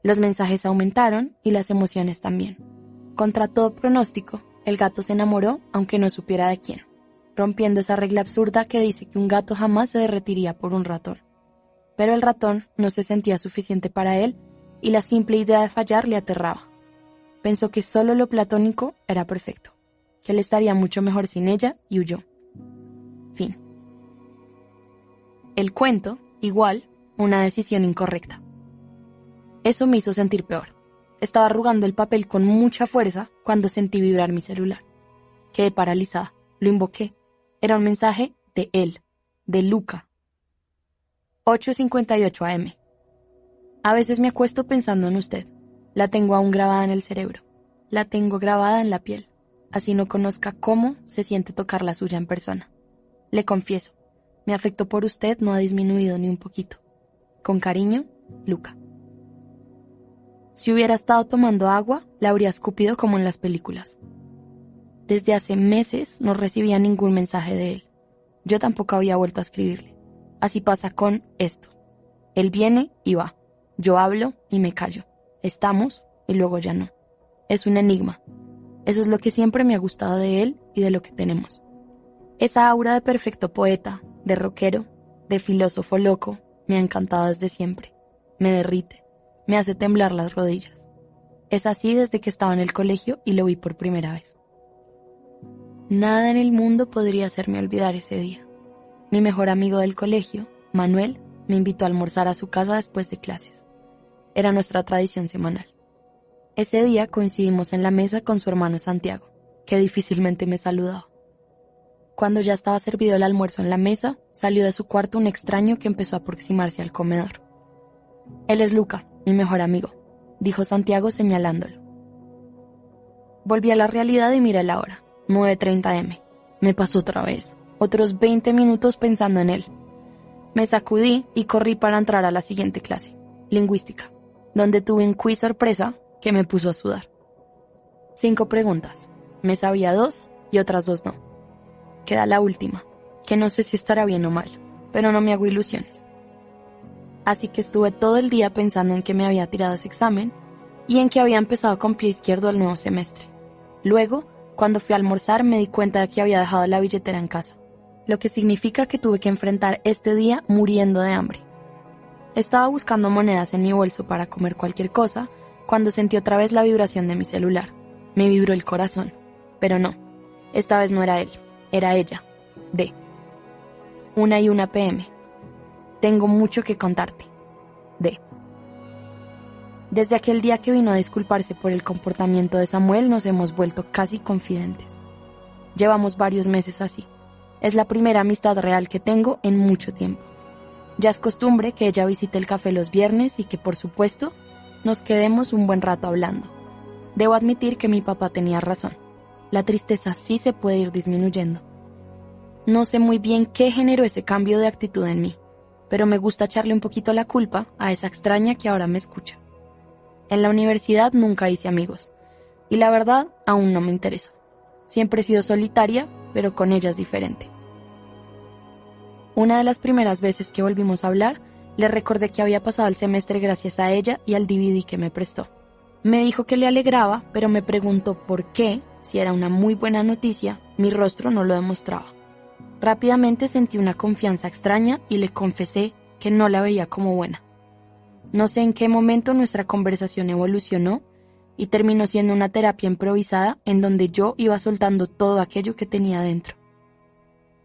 Los mensajes aumentaron y las emociones también. Contra todo pronóstico, el gato se enamoró aunque no supiera de quién, rompiendo esa regla absurda que dice que un gato jamás se derretiría por un ratón. Pero el ratón no se sentía suficiente para él y la simple idea de fallar le aterraba. Pensó que solo lo platónico era perfecto, que él estaría mucho mejor sin ella y huyó. Fin. El cuento, igual, una decisión incorrecta. Eso me hizo sentir peor. Estaba arrugando el papel con mucha fuerza cuando sentí vibrar mi celular. Quedé paralizada. Lo invoqué. Era un mensaje de él, de Luca. 8:58 AM. A veces me acuesto pensando en usted. La tengo aún grabada en el cerebro. La tengo grabada en la piel. Así no conozca cómo se siente tocar la suya en persona. Le confieso, mi afecto por usted no ha disminuido ni un poquito. Con cariño, Luca. Si hubiera estado tomando agua, la habría escupido como en las películas. Desde hace meses no recibía ningún mensaje de él. Yo tampoco había vuelto a escribirle. Así pasa con esto. Él viene y va. Yo hablo y me callo. Estamos y luego ya no. Es un enigma. Eso es lo que siempre me ha gustado de él y de lo que tenemos. Esa aura de perfecto poeta, de rockero, de filósofo loco, me ha encantado desde siempre. Me derrite. Me hace temblar las rodillas. Es así desde que estaba en el colegio y lo vi por primera vez. Nada en el mundo podría hacerme olvidar ese día. Mi mejor amigo del colegio, Manuel, me invitó a almorzar a su casa después de clases. Era nuestra tradición semanal. Ese día coincidimos en la mesa con su hermano Santiago, que difícilmente me saludaba. Cuando ya estaba servido el almuerzo en la mesa, salió de su cuarto un extraño que empezó a aproximarse al comedor. Él es Luca, mi mejor amigo, dijo Santiago señalándolo. Volví a la realidad y miré la hora, 9:30 AM. Me pasó otra vez, otros 20 minutos pensando en él. Me sacudí y corrí para entrar a la siguiente clase, lingüística, donde tuve un quiz sorpresa que me puso a sudar. 5 preguntas, me sabía 2 y otras 2 no. Queda la última, que no sé si estará bien o mal, pero no me hago ilusiones. Así que estuve todo el día pensando en que me había tirado ese examen y en que había empezado con pie izquierdo el nuevo semestre. Luego, cuando fui a almorzar, me di cuenta de que había dejado la billetera en casa, lo que significa que tuve que enfrentar este día muriendo de hambre. Estaba buscando monedas en mi bolso para comer cualquier cosa cuando sentí otra vez la vibración de mi celular. Me vibró el corazón, pero no, esta vez no era él, era ella, D. 1:01 PM. Tengo mucho que contarte. D. Desde aquel día que vino a disculparse por el comportamiento de Samuel, nos hemos vuelto casi confidentes. Llevamos varios meses así. Es la primera amistad real que tengo en mucho tiempo. Ya es costumbre que ella visite el café los viernes y que, por supuesto, nos quedemos un buen rato hablando. Debo admitir que mi papá tenía razón. La tristeza sí se puede ir disminuyendo. No sé muy bien qué generó ese cambio de actitud en mí, pero me gusta echarle un poquito la culpa a esa extraña que ahora me escucha. En la universidad nunca hice amigos, y la verdad aún no me interesa. Siempre he sido solitaria, pero con ella es diferente. Una de las primeras veces que volvimos a hablar, le recordé que había pasado el semestre gracias a ella y al DVD que me prestó. Me dijo que le alegraba, pero me preguntó por qué, si era una muy buena noticia, mi rostro no lo demostraba. Rápidamente sentí una confianza extraña y le confesé que no la veía como buena. No sé en qué momento nuestra conversación evolucionó y terminó siendo una terapia improvisada en donde yo iba soltando todo aquello que tenía dentro.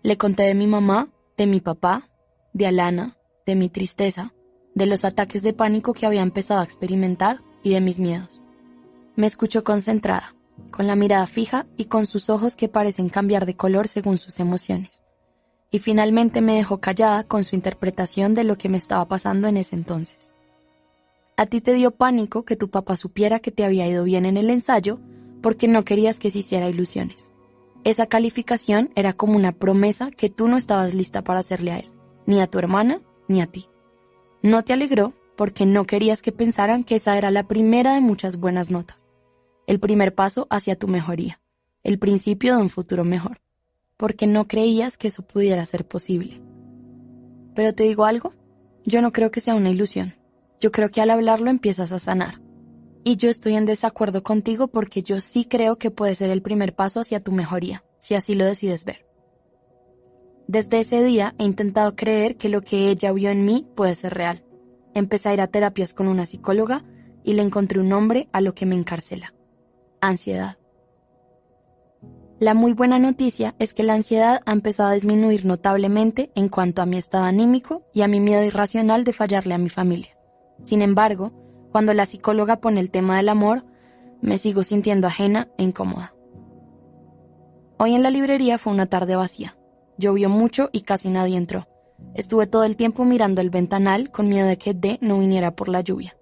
Le conté de mi mamá, de mi papá, de Alana, de mi tristeza, de los ataques de pánico que había empezado a experimentar y de mis miedos. Me escuchó concentrada, con la mirada fija y con sus ojos que parecen cambiar de color según sus emociones. Y finalmente me dejó callada con su interpretación de lo que me estaba pasando en ese entonces. A ti te dio pánico que tu papá supiera que te había ido bien en el ensayo porque no querías que se hiciera ilusiones. Esa calificación era como una promesa que tú no estabas lista para hacerle a él, ni a tu hermana, ni a ti. No te alegró porque no querías que pensaran que esa era la primera de muchas buenas notas, el primer paso hacia tu mejoría, el principio de un futuro mejor, porque no creías que eso pudiera ser posible. Pero te digo algo, yo no creo que sea una ilusión. Yo creo que al hablarlo empiezas a sanar. Y yo estoy en desacuerdo contigo porque yo sí creo que puede ser el primer paso hacia tu mejoría, si así lo decides ver. Desde ese día he intentado creer que lo que ella vio en mí puede ser real. Empecé a ir a terapias con una psicóloga y le encontré un nombre a lo que me encarcela: ansiedad. La muy buena noticia es que la ansiedad ha empezado a disminuir notablemente en cuanto a mi estado anímico y a mi miedo irracional de fallarle a mi familia. Sin embargo, cuando la psicóloga pone el tema del amor, me sigo sintiendo ajena e incómoda. Hoy en la librería fue una tarde vacía. Llovió mucho y casi nadie entró. Estuve todo el tiempo mirando el ventanal con miedo de que D no viniera por la lluvia.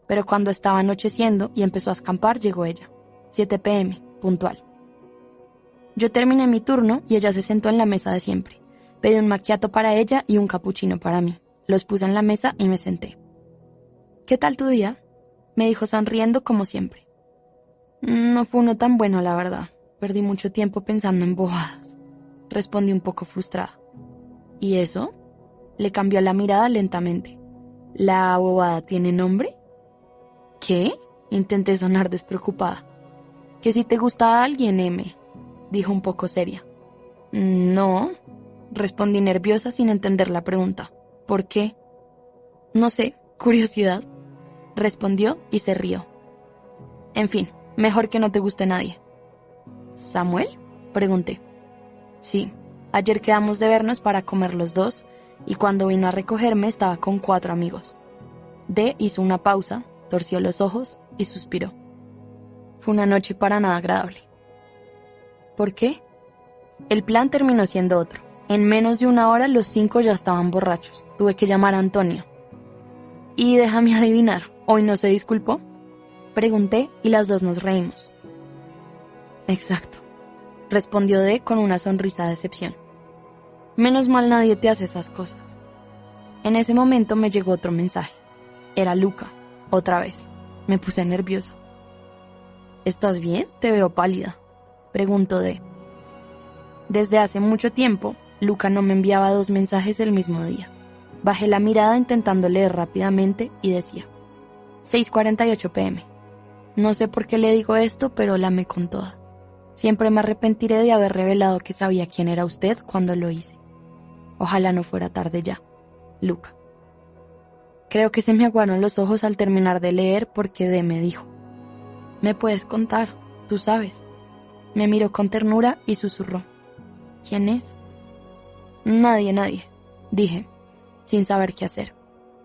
Pero cuando estaba anocheciendo y empezó a escampar, llegó ella. 7 p.m., puntual. Yo terminé mi turno y ella se sentó en la mesa de siempre. Pedí un macchiato para ella y un cappuccino para mí. Los puse en la mesa y me senté. ¿Qué tal tu día?, me dijo sonriendo como siempre. No fue uno tan bueno, la verdad. Perdí mucho tiempo pensando en bobadas. Respondí un poco frustrada. ¿Y eso? Le cambió la mirada lentamente. ¿La bobada tiene nombre? ¿Qué? Intenté sonar despreocupada. ¿Que si te gusta a alguien, M?, dijo un poco seria. No, respondí nerviosa sin entender la pregunta. ¿Por qué? No sé, curiosidad, respondió y se rió. En fin, mejor que no te guste nadie. ¿Samuel?, pregunté. Sí, ayer quedamos de vernos para comer los dos y cuando vino a recogerme estaba con 4 amigos. D hizo una pausa, torció los ojos y suspiró. Fue una noche para nada agradable. ¿Por qué? El plan terminó siendo otro. En menos de 1 hora los 5 ya estaban borrachos. Tuve que llamar a Antonio. Y déjame adivinar, ¿hoy no se disculpó?, pregunté y las dos nos reímos. Exacto, respondió D con una sonrisa de decepción. Menos mal nadie te hace esas cosas. En ese momento me llegó otro mensaje. Era Luca, otra vez. Me puse nerviosa. ¿Estás bien? Te veo pálida, preguntó D. Desde hace mucho tiempo, Luca no me enviaba 2 mensajes el mismo día. Bajé la mirada intentando leer rápidamente y decía: 6:48 p.m. No sé por qué le digo esto, pero la amé con toda. Siempre me arrepentiré de haber revelado que sabía quién era usted cuando lo hice. Ojalá no fuera tarde ya. Luca. Creo que se me aguaron los ojos al terminar de leer porque D me dijo: ¿me puedes contar? Tú sabes. Me miró con ternura y susurró: ¿quién es? Nadie, dije, sin saber qué hacer.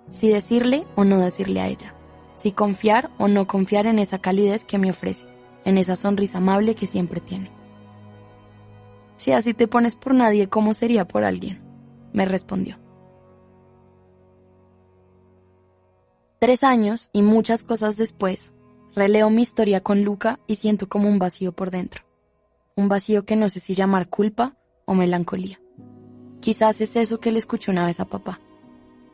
Si decirle o no decirle a ella. si confiar o no confiar en esa calidez que me ofrece, en esa sonrisa amable que siempre tiene. Si así te pones por nadie, ¿cómo sería por alguien?, me respondió. 3 años y muchas cosas después, releo mi historia con Luca y siento como un vacío por dentro. Un vacío que no sé si llamar culpa o melancolía. Quizás es eso que le escuché una vez a papá.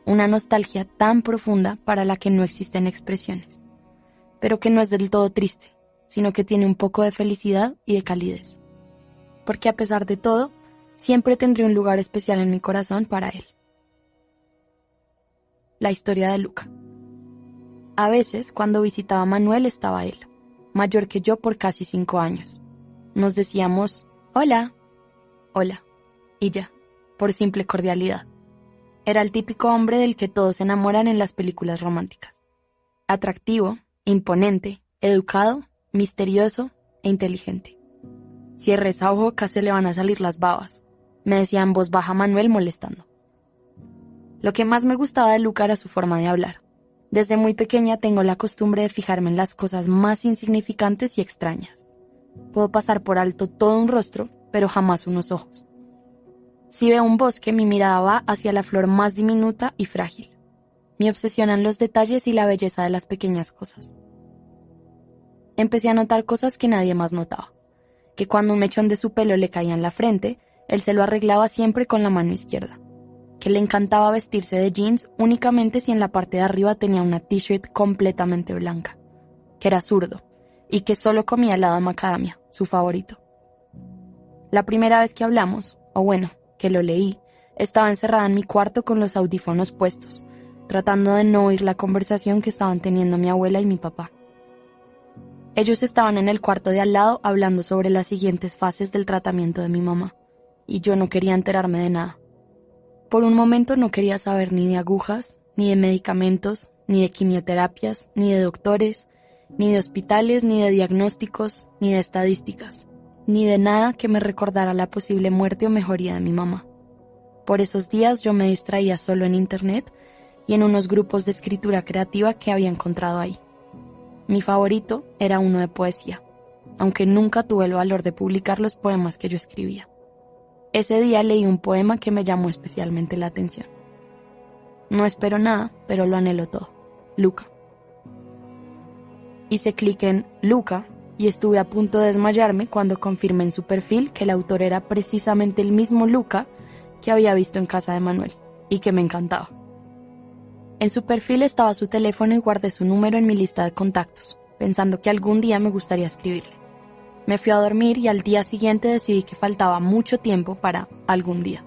Una nostalgia tan profunda para la que no existen expresiones, pero que no es del todo triste, sino que tiene un poco de felicidad y de calidez. Porque a pesar de todo, siempre tendré un lugar especial en mi corazón para él. La historia de Luca. A veces, cuando visitaba a Manuel, estaba él, mayor que yo por casi 5 años. Nos decíamos, hola, hola, y ya, por simple cordialidad. Era el típico hombre del que todos se enamoran en las películas románticas. Atractivo, imponente, educado, misterioso e inteligente. Cierre esa boca, se le van a salir las babas, me decía en voz baja Manuel molestando. Lo que más me gustaba de Luca era su forma de hablar. Desde muy pequeña tengo la costumbre de fijarme en las cosas más insignificantes y extrañas. Puedo pasar por alto todo un rostro, pero jamás unos ojos. Si veo un bosque, mi mirada va hacia la flor más diminuta y frágil. Me obsesionan los detalles y la belleza de las pequeñas cosas. Empecé a notar cosas que nadie más notaba. Que cuando un mechón de su pelo le caía en la frente, él se lo arreglaba siempre con la mano izquierda. Que le encantaba vestirse de jeans únicamente si en la parte de arriba tenía una t-shirt completamente blanca. Que era zurdo y que solo comía helado de macadamia, su favorito. La primera vez que hablamos, o bueno, que lo leí, estaba encerrada en mi cuarto con los audífonos puestos, tratando de no oír la conversación que estaban teniendo mi abuela y mi papá. Ellos estaban en el cuarto de al lado hablando sobre las siguientes fases del tratamiento de mi mamá, y yo no quería enterarme de nada. Por un momento no quería saber ni de agujas, ni de medicamentos, ni de quimioterapias, ni de doctores, ni de hospitales, ni de diagnósticos, ni de estadísticas, ni de nada que me recordara la posible muerte o mejoría de mi mamá. Por esos días yo me distraía solo en internet y en unos grupos de escritura creativa que había encontrado ahí. Mi favorito era uno de poesía, aunque nunca tuve el valor de publicar los poemas que yo escribía. Ese día leí un poema que me llamó especialmente la atención. No espero nada, pero lo anhelo todo. Luca. Hice clic en Luca y estuve a punto de desmayarme cuando confirmé en su perfil que el autor era precisamente el mismo Luca que había visto en casa de Manuel y que me encantaba. En su perfil estaba su teléfono y guardé su número en mi lista de contactos, pensando que algún día me gustaría escribirle. Me fui a dormir y al día siguiente decidí que faltaba mucho tiempo para algún día.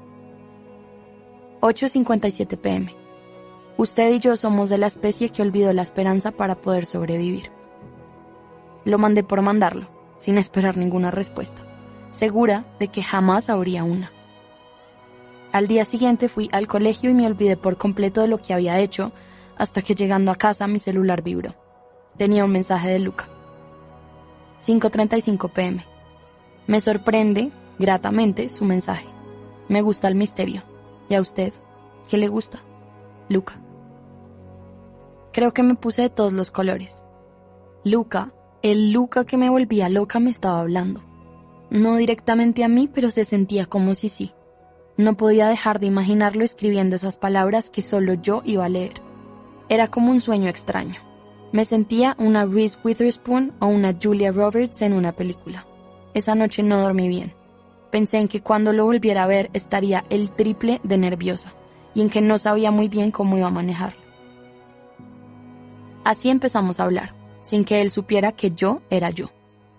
8:57 p.m. Usted y yo somos de la especie que olvidó la esperanza para poder sobrevivir. Lo mandé por mandarlo, sin esperar ninguna respuesta, segura de que jamás habría una. Al día siguiente fui al colegio y me olvidé por completo de lo que había hecho, hasta que llegando a casa mi celular vibró. Tenía un mensaje de Luca. 5:35 p.m. Me sorprende, gratamente, su mensaje. Me gusta el misterio. ¿Y a usted? ¿Qué le gusta? Luca. Creo que me puse de todos los colores. Luca, el Luca que me volvía loca, me estaba hablando. No directamente a mí, pero se sentía como si sí. No podía dejar de imaginarlo escribiendo esas palabras que solo yo iba a leer. Era como un sueño extraño. Me sentía una Reese Witherspoon o una Julia Roberts en una película. Esa noche no dormí bien. Pensé en que cuando lo volviera a ver estaría el triple de nerviosa y en que no sabía muy bien cómo iba a manejarlo. Así empezamos a hablar, sin que él supiera que yo era yo.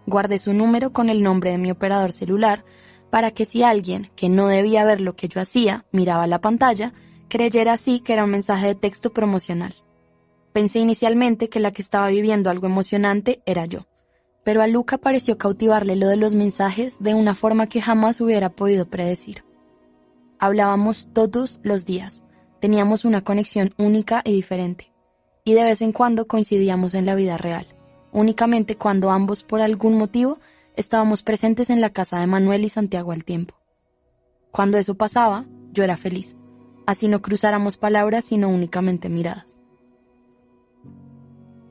Guardé su número con el nombre de mi operador celular para que si alguien que no debía ver lo que yo hacía miraba la pantalla, creyera así que era un mensaje de texto promocional. Pensé inicialmente que la que estaba viviendo algo emocionante era yo, pero a Luca pareció cautivarle lo de los mensajes de una forma que jamás hubiera podido predecir. Hablábamos todos los días, teníamos una conexión única y diferente, y de vez en cuando coincidíamos en la vida real, únicamente cuando ambos por algún motivo estábamos presentes en la casa de Manuel y Santiago al tiempo. Cuando eso pasaba, yo era feliz, así no cruzáramos palabras sino únicamente miradas.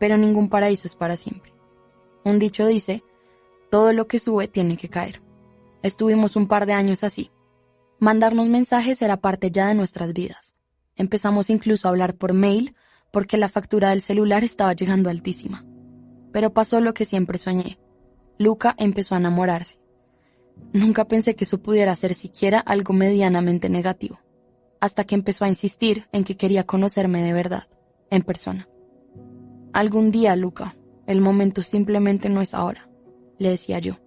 pero ningún paraíso es para siempre. Un dicho dice, todo lo que sube tiene que caer. Estuvimos un par de años así. Mandarnos mensajes era parte ya de nuestras vidas. Empezamos incluso a hablar por mail porque la factura del celular estaba llegando altísima. Pero pasó lo que siempre soñé. Luca empezó a enamorarse. Nunca pensé que eso pudiera ser siquiera algo medianamente negativo, hasta que empezó a insistir en que quería conocerme de verdad, en persona. Algún día, Luca, el momento simplemente no es ahora, le decía yo.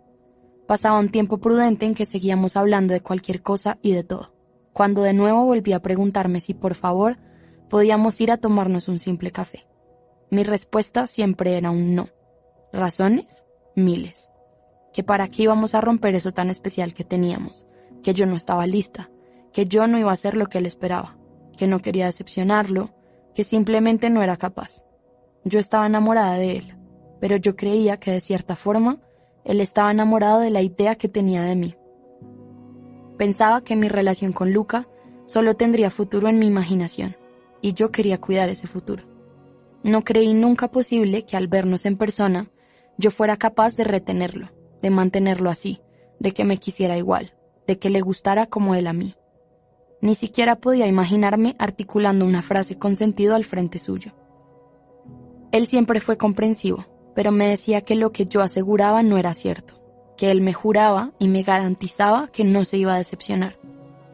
Pasaba un tiempo prudente en que seguíamos hablando de cualquier cosa y de todo, cuando de nuevo volví a preguntarme si por favor podíamos ir a tomarnos un simple café. Mi respuesta siempre era un no. ¿Razones? Miles. Que para qué íbamos a romper eso tan especial que teníamos, que yo no estaba lista, que yo no iba a hacer lo que él esperaba, que no quería decepcionarlo, que simplemente no era capaz. Yo estaba enamorada de él, pero yo creía que de cierta forma él estaba enamorado de la idea que tenía de mí. Pensaba que mi relación con Luca solo tendría futuro en mi imaginación, y yo quería cuidar ese futuro. No creí nunca posible que al vernos en persona yo fuera capaz de retenerlo, de mantenerlo así, de que me quisiera igual, de que le gustara como él a mí. Ni siquiera podía imaginarme articulando una frase con sentido al frente suyo. Él siempre fue comprensivo, pero me decía que lo que yo aseguraba no era cierto, que él me juraba y me garantizaba que no se iba a decepcionar.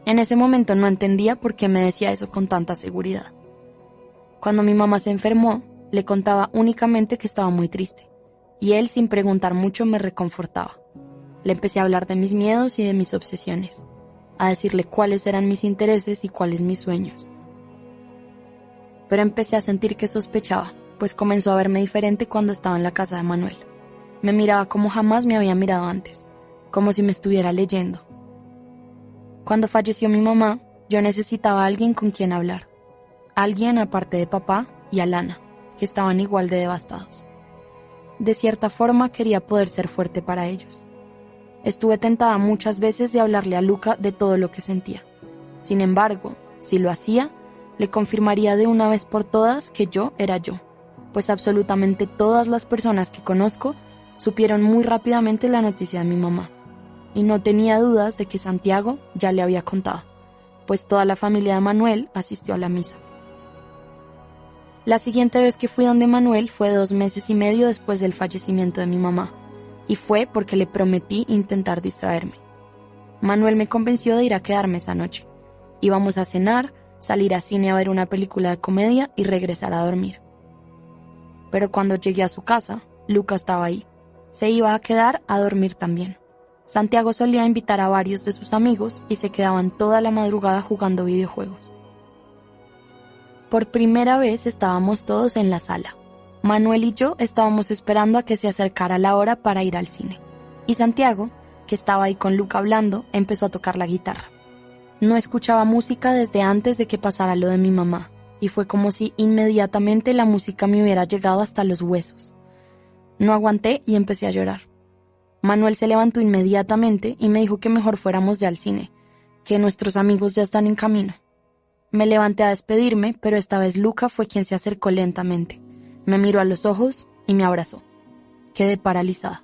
En ese momento no entendía por qué me decía eso con tanta seguridad. Cuando mi mamá se enfermó, le contaba únicamente que estaba muy triste, y él sin preguntar mucho me reconfortaba. Le empecé a hablar de mis miedos y de mis obsesiones, a decirle cuáles eran mis intereses y cuáles mis sueños. Pero empecé a sentir que sospechaba, pues comenzó a verme diferente cuando estaba en la casa de Manuel. Me miraba como jamás me había mirado antes, como si me estuviera leyendo. Cuando falleció mi mamá, yo necesitaba a alguien con quien hablar. Alguien aparte de papá y Alana, que estaban igual de devastados. De cierta forma quería poder ser fuerte para ellos. Estuve tentada muchas veces de hablarle a Luca de todo lo que sentía. Sin embargo, si lo hacía, le confirmaría de una vez por todas que yo era yo, pues absolutamente todas las personas que conozco supieron muy rápidamente la noticia de mi mamá. Y no tenía dudas de que Santiago ya le había contado, pues toda la familia de Manuel asistió a la misa. La siguiente vez que fui donde Manuel fue 2 meses y medio después del fallecimiento de mi mamá, y fue porque le prometí intentar distraerme. Manuel me convenció de ir a quedarme esa noche. Íbamos a cenar, salir a cine a ver una película de comedia y regresar a dormir. Pero cuando llegué a su casa, Luca estaba ahí. Se iba a quedar a dormir también. Santiago solía invitar a varios de sus amigos y se quedaban toda la madrugada jugando videojuegos. Por primera vez estábamos todos en la sala. Manuel y yo estábamos esperando a que se acercara la hora para ir al cine. Y Santiago, que estaba ahí con Luca hablando, empezó a tocar la guitarra. No escuchaba música desde antes de que pasara lo de mi mamá, y fue como si inmediatamente la música me hubiera llegado hasta los huesos. No aguanté y empecé a llorar. Manuel se levantó inmediatamente y me dijo que mejor fuéramos ya al cine, que nuestros amigos ya están en camino. Me levanté a despedirme, pero esta vez Luca fue quien se acercó lentamente. Me miró a los ojos y me abrazó. Quedé paralizada.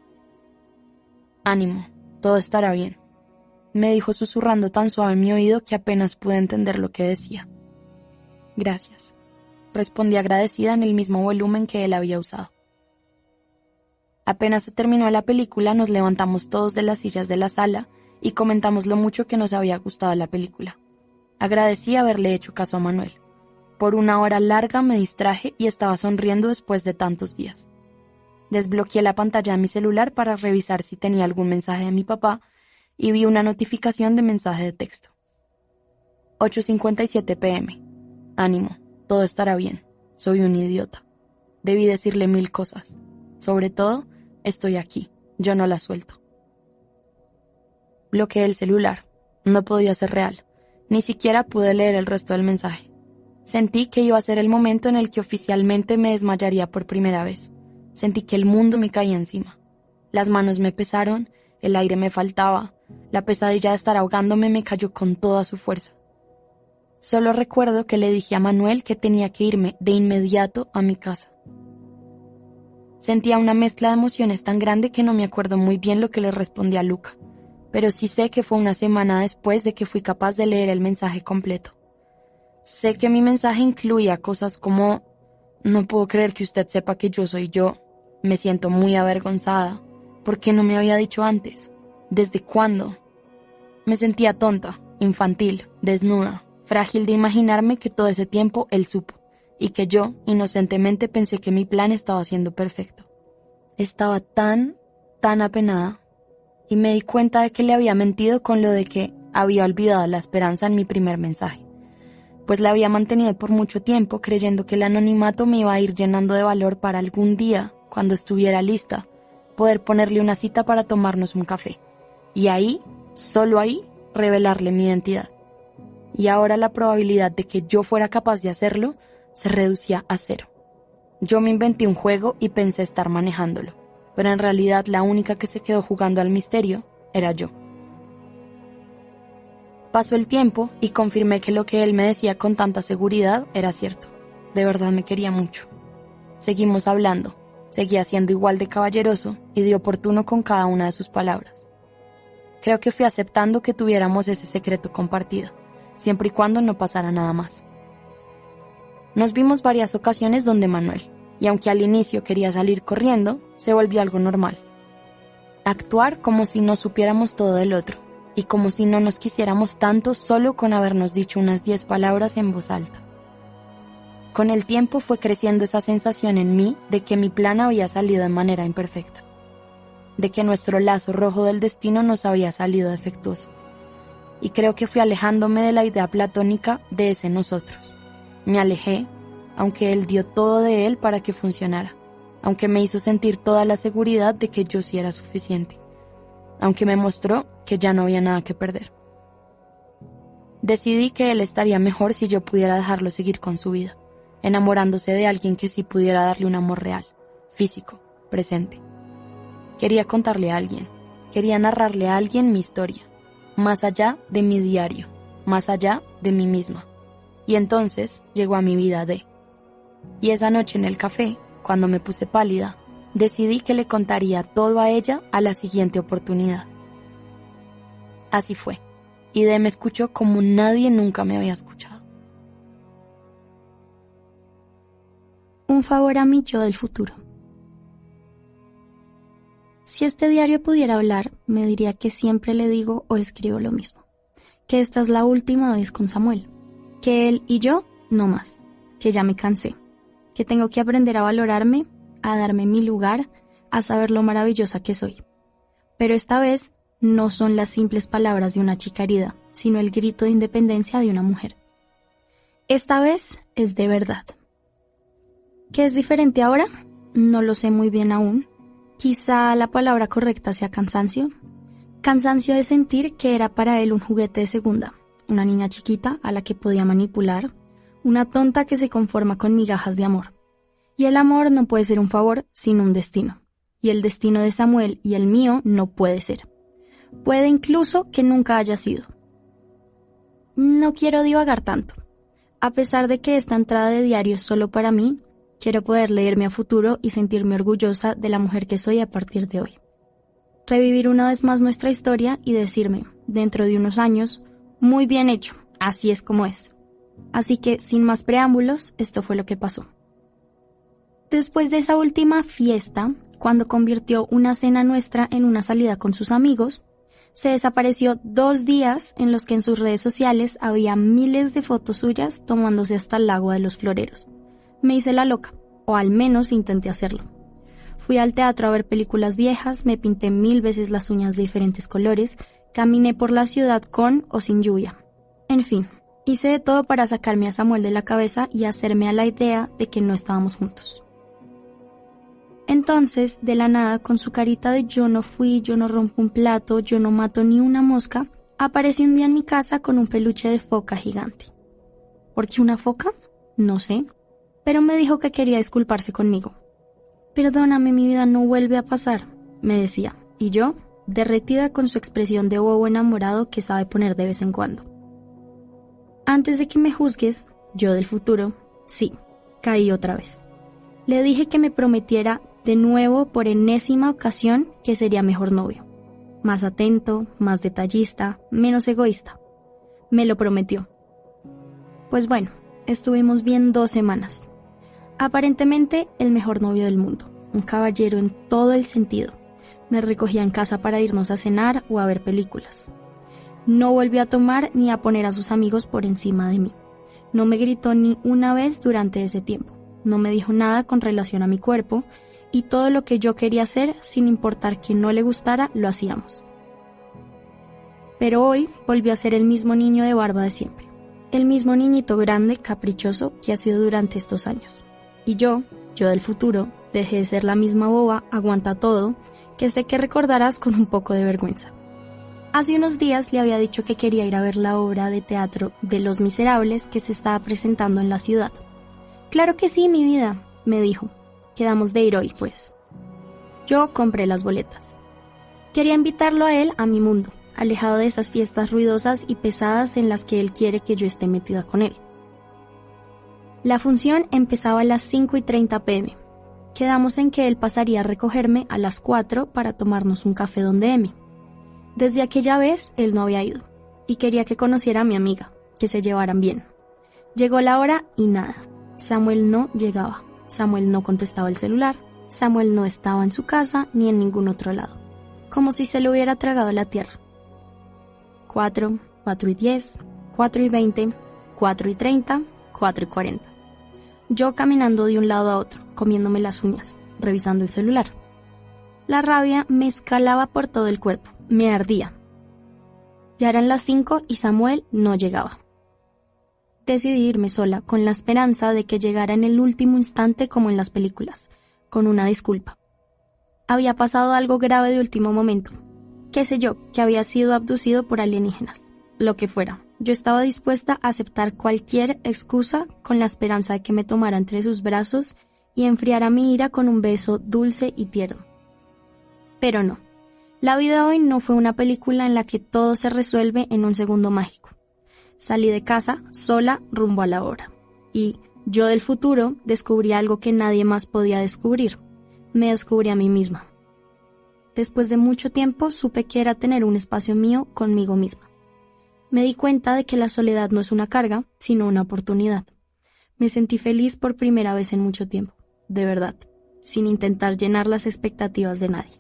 «Ánimo, todo estará bien», me dijo susurrando tan suave en mi oído que apenas pude entender lo que decía. «Gracias», respondí agradecida en el mismo volumen que él había usado. Apenas se terminó la película, nos levantamos todos de las sillas de la sala y comentamos lo mucho que nos había gustado la película. Agradecí haberle hecho caso a Manuel. Por 1 hora larga me distraje y estaba sonriendo después de tantos días. Desbloqueé la pantalla de mi celular para revisar si tenía algún mensaje de mi papá y vi una notificación de mensaje de texto. 8:57 p.m. Ánimo, todo estará bien. Soy un idiota. Debí decirle 1000 cosas. Sobre todo, estoy aquí. Yo no la suelto. Bloqueé el celular. No podía ser real. Ni siquiera pude leer el resto del mensaje. Sentí que iba a ser el momento en el que oficialmente me desmayaría por primera vez. Sentí que el mundo me caía encima. Las manos me pesaron, el aire me faltaba, la pesadilla de estar ahogándome me cayó con toda su fuerza. Solo recuerdo que le dije a Manuel que tenía que irme de inmediato a mi casa. Sentía una mezcla de emociones tan grande que no me acuerdo muy bien lo que le respondí a Luca, pero sí sé que fue una semana después de que fui capaz de leer el mensaje completo. Sé que mi mensaje incluía cosas como: no puedo creer que usted sepa que yo soy yo, me siento muy avergonzada, ¿por qué no me había dicho antes? ¿Desde cuándo? Me sentía tonta, infantil, desnuda, frágil de imaginarme que todo ese tiempo él supo, y que yo, inocentemente, pensé que mi plan estaba siendo perfecto. Estaba tan apenada, y me di cuenta de que le había mentido con lo de que había olvidado la esperanza en mi primer mensaje, pues la había mantenido por mucho tiempo creyendo que el anonimato me iba a ir llenando de valor para algún día, cuando estuviera lista, poder ponerle una cita para tomarnos un café, y ahí, solo ahí, revelarle mi identidad. Y ahora la probabilidad de que yo fuera capaz de hacerlo se reducía a 0. Yo me inventé un juego y pensé estar manejándolo, pero en realidad la única que se quedó jugando al misterio era yo. Pasó el tiempo y confirmé que lo que él me decía con tanta seguridad era cierto. De verdad me quería mucho. Seguimos hablando, seguía siendo igual de caballeroso y de oportuno con cada una de sus palabras. Creo que fui aceptando que tuviéramos ese secreto compartido, siempre y cuando no pasara nada más. Nos vimos varias ocasiones donde Manuel, y aunque al inicio quería salir corriendo, se volvió algo normal. Actuar como si no supiéramos todo del otro, y como si no nos quisiéramos tanto solo con habernos dicho unas 10 palabras en voz alta. Con el tiempo fue creciendo esa sensación en mí de que mi plan había salido de manera imperfecta, de que nuestro lazo rojo del destino nos había salido defectuoso. Y creo que fui alejándome de la idea platónica de ese nosotros. Me alejé, aunque él dio todo de él para que funcionara, aunque me hizo sentir toda la seguridad de que yo sí era suficiente, aunque me mostró que ya no había nada que perder. Decidí que él estaría mejor si yo pudiera dejarlo seguir con su vida, enamorándose de alguien que sí pudiera darle un amor real, físico, presente. Quería contarle a alguien, quería narrarle a alguien mi historia, más allá de mi diario, más allá de mí misma. Y entonces llegó a mi vida Y esa noche en el café, cuando me puse pálida, decidí que le contaría todo a ella a la siguiente oportunidad. Así fue, y me escuchó como nadie nunca me había escuchado. Un favor a mi yo del futuro. Si este diario pudiera hablar, me diría que siempre le digo o escribo lo mismo, que esta es la última vez con Samuel, que él y yo no más, que ya me cansé, que tengo que aprender a valorarme, a darme mi lugar, a saber lo maravillosa que soy. Pero esta vez no son las simples palabras de una chica herida, sino el grito de independencia de una mujer. Esta vez es de verdad. ¿Qué es diferente ahora? No lo sé muy bien aún. Quizá la palabra correcta sea cansancio. Cansancio de sentir que era para él un juguete de segunda, una niña chiquita a la que podía manipular, una tonta que se conforma con migajas de amor. Y el amor no puede ser un favor, sino un destino. Y el destino de Samuel y el mío no puede ser. Puede incluso que nunca haya sido. No quiero divagar tanto. A pesar de que esta entrada de diario es solo para mí, quiero poder leerme a futuro y sentirme orgullosa de la mujer que soy a partir de hoy. Revivir una vez más nuestra historia y decirme, dentro de unos años, muy bien hecho, así es como es. Así que, sin más preámbulos, esto fue lo que pasó. Después de esa última fiesta, cuando convirtió una cena nuestra en una salida con sus amigos, se desapareció 2 días en los que en sus redes sociales había miles de fotos suyas tomándose hasta el lago de los floreros. Me hice la loca, o al menos intenté hacerlo. Fui al teatro a ver películas viejas, me pinté 1000 veces las uñas de diferentes colores, caminé por la ciudad con o sin lluvia. En fin, hice de todo para sacarme a Samuel de la cabeza y hacerme a la idea de que no estábamos juntos. Entonces, de la nada, con su carita de yo no fui, yo no rompo un plato, yo no mato ni una mosca, apareció un día en mi casa con un peluche de foca gigante. ¿Por qué una foca? No sé, pero me dijo que quería disculparse conmigo. Perdóname, mi vida no vuelve a pasar, me decía, y yo, derretida con su expresión de bobo enamorado que sabe poner de vez en cuando. Antes de que me juzgues, yo del futuro, sí, caí otra vez. Le dije que me prometiera de nuevo por enésima ocasión que sería mejor novio. Más atento, más detallista, menos egoísta. Me lo prometió. Pues bueno, estuvimos bien 2 semanas. Aparentemente el mejor novio del mundo, un caballero en todo el sentido. Me recogía en casa para irnos a cenar o a ver películas. No volvió a tomar ni a poner a sus amigos por encima de mí. No me gritó ni una vez durante ese tiempo. No me dijo nada con relación a mi cuerpo y todo lo que yo quería hacer, sin importar que no le gustara, lo hacíamos. Pero hoy volvió a ser el mismo niño de barba de siempre. El mismo niñito grande, caprichoso que ha sido durante estos años. Y yo del futuro, dejé de ser la misma boba, aguanta todo, que sé que recordarás con un poco de vergüenza. Hace unos días le había dicho que quería ir a ver la obra de teatro de Los Miserables que se estaba presentando en la ciudad. Claro que sí, mi vida, me dijo. Quedamos de ir hoy, pues. Yo compré las boletas. Quería invitarlo a él a mi mundo, alejado de esas fiestas ruidosas y pesadas en las que él quiere que yo esté metida con él. La función empezaba a las 5:30 p.m. Quedamos en que él pasaría a recogerme a las 4 para tomarnos un café donde M. Desde aquella vez él no había ido y quería que conociera a mi amiga, que se llevaran bien. Llegó la hora y nada. Samuel no llegaba. Samuel no contestaba el celular. Samuel no estaba en su casa ni en ningún otro lado. Como si se lo hubiera tragado la tierra. 4, 4:10, 4:20, 4:30, 4:40. Yo caminando de un lado a otro, comiéndome las uñas, revisando el celular. La rabia me escalaba por todo el cuerpo, me ardía. Ya eran las 5 y Samuel no llegaba. Decidí irme sola, con la esperanza de que llegara en el último instante como en las películas, con una disculpa. Había pasado algo grave de último momento. Qué sé yo, que había sido abducido por alienígenas. Lo que fuera. Yo estaba dispuesta a aceptar cualquier excusa con la esperanza de que me tomara entre sus brazos y enfriara mi ira con un beso dulce y tierno. Pero no. La vida hoy no fue una película en la que todo se resuelve en un segundo mágico. Salí de casa sola rumbo a la obra. Y yo del futuro descubrí algo que nadie más podía descubrir. Me descubrí a mí misma. Después de mucho tiempo supe que era tener un espacio mío conmigo misma. Me di cuenta de que la soledad no es una carga, sino una oportunidad. Me sentí feliz por primera vez en mucho tiempo, de verdad, sin intentar llenar las expectativas de nadie.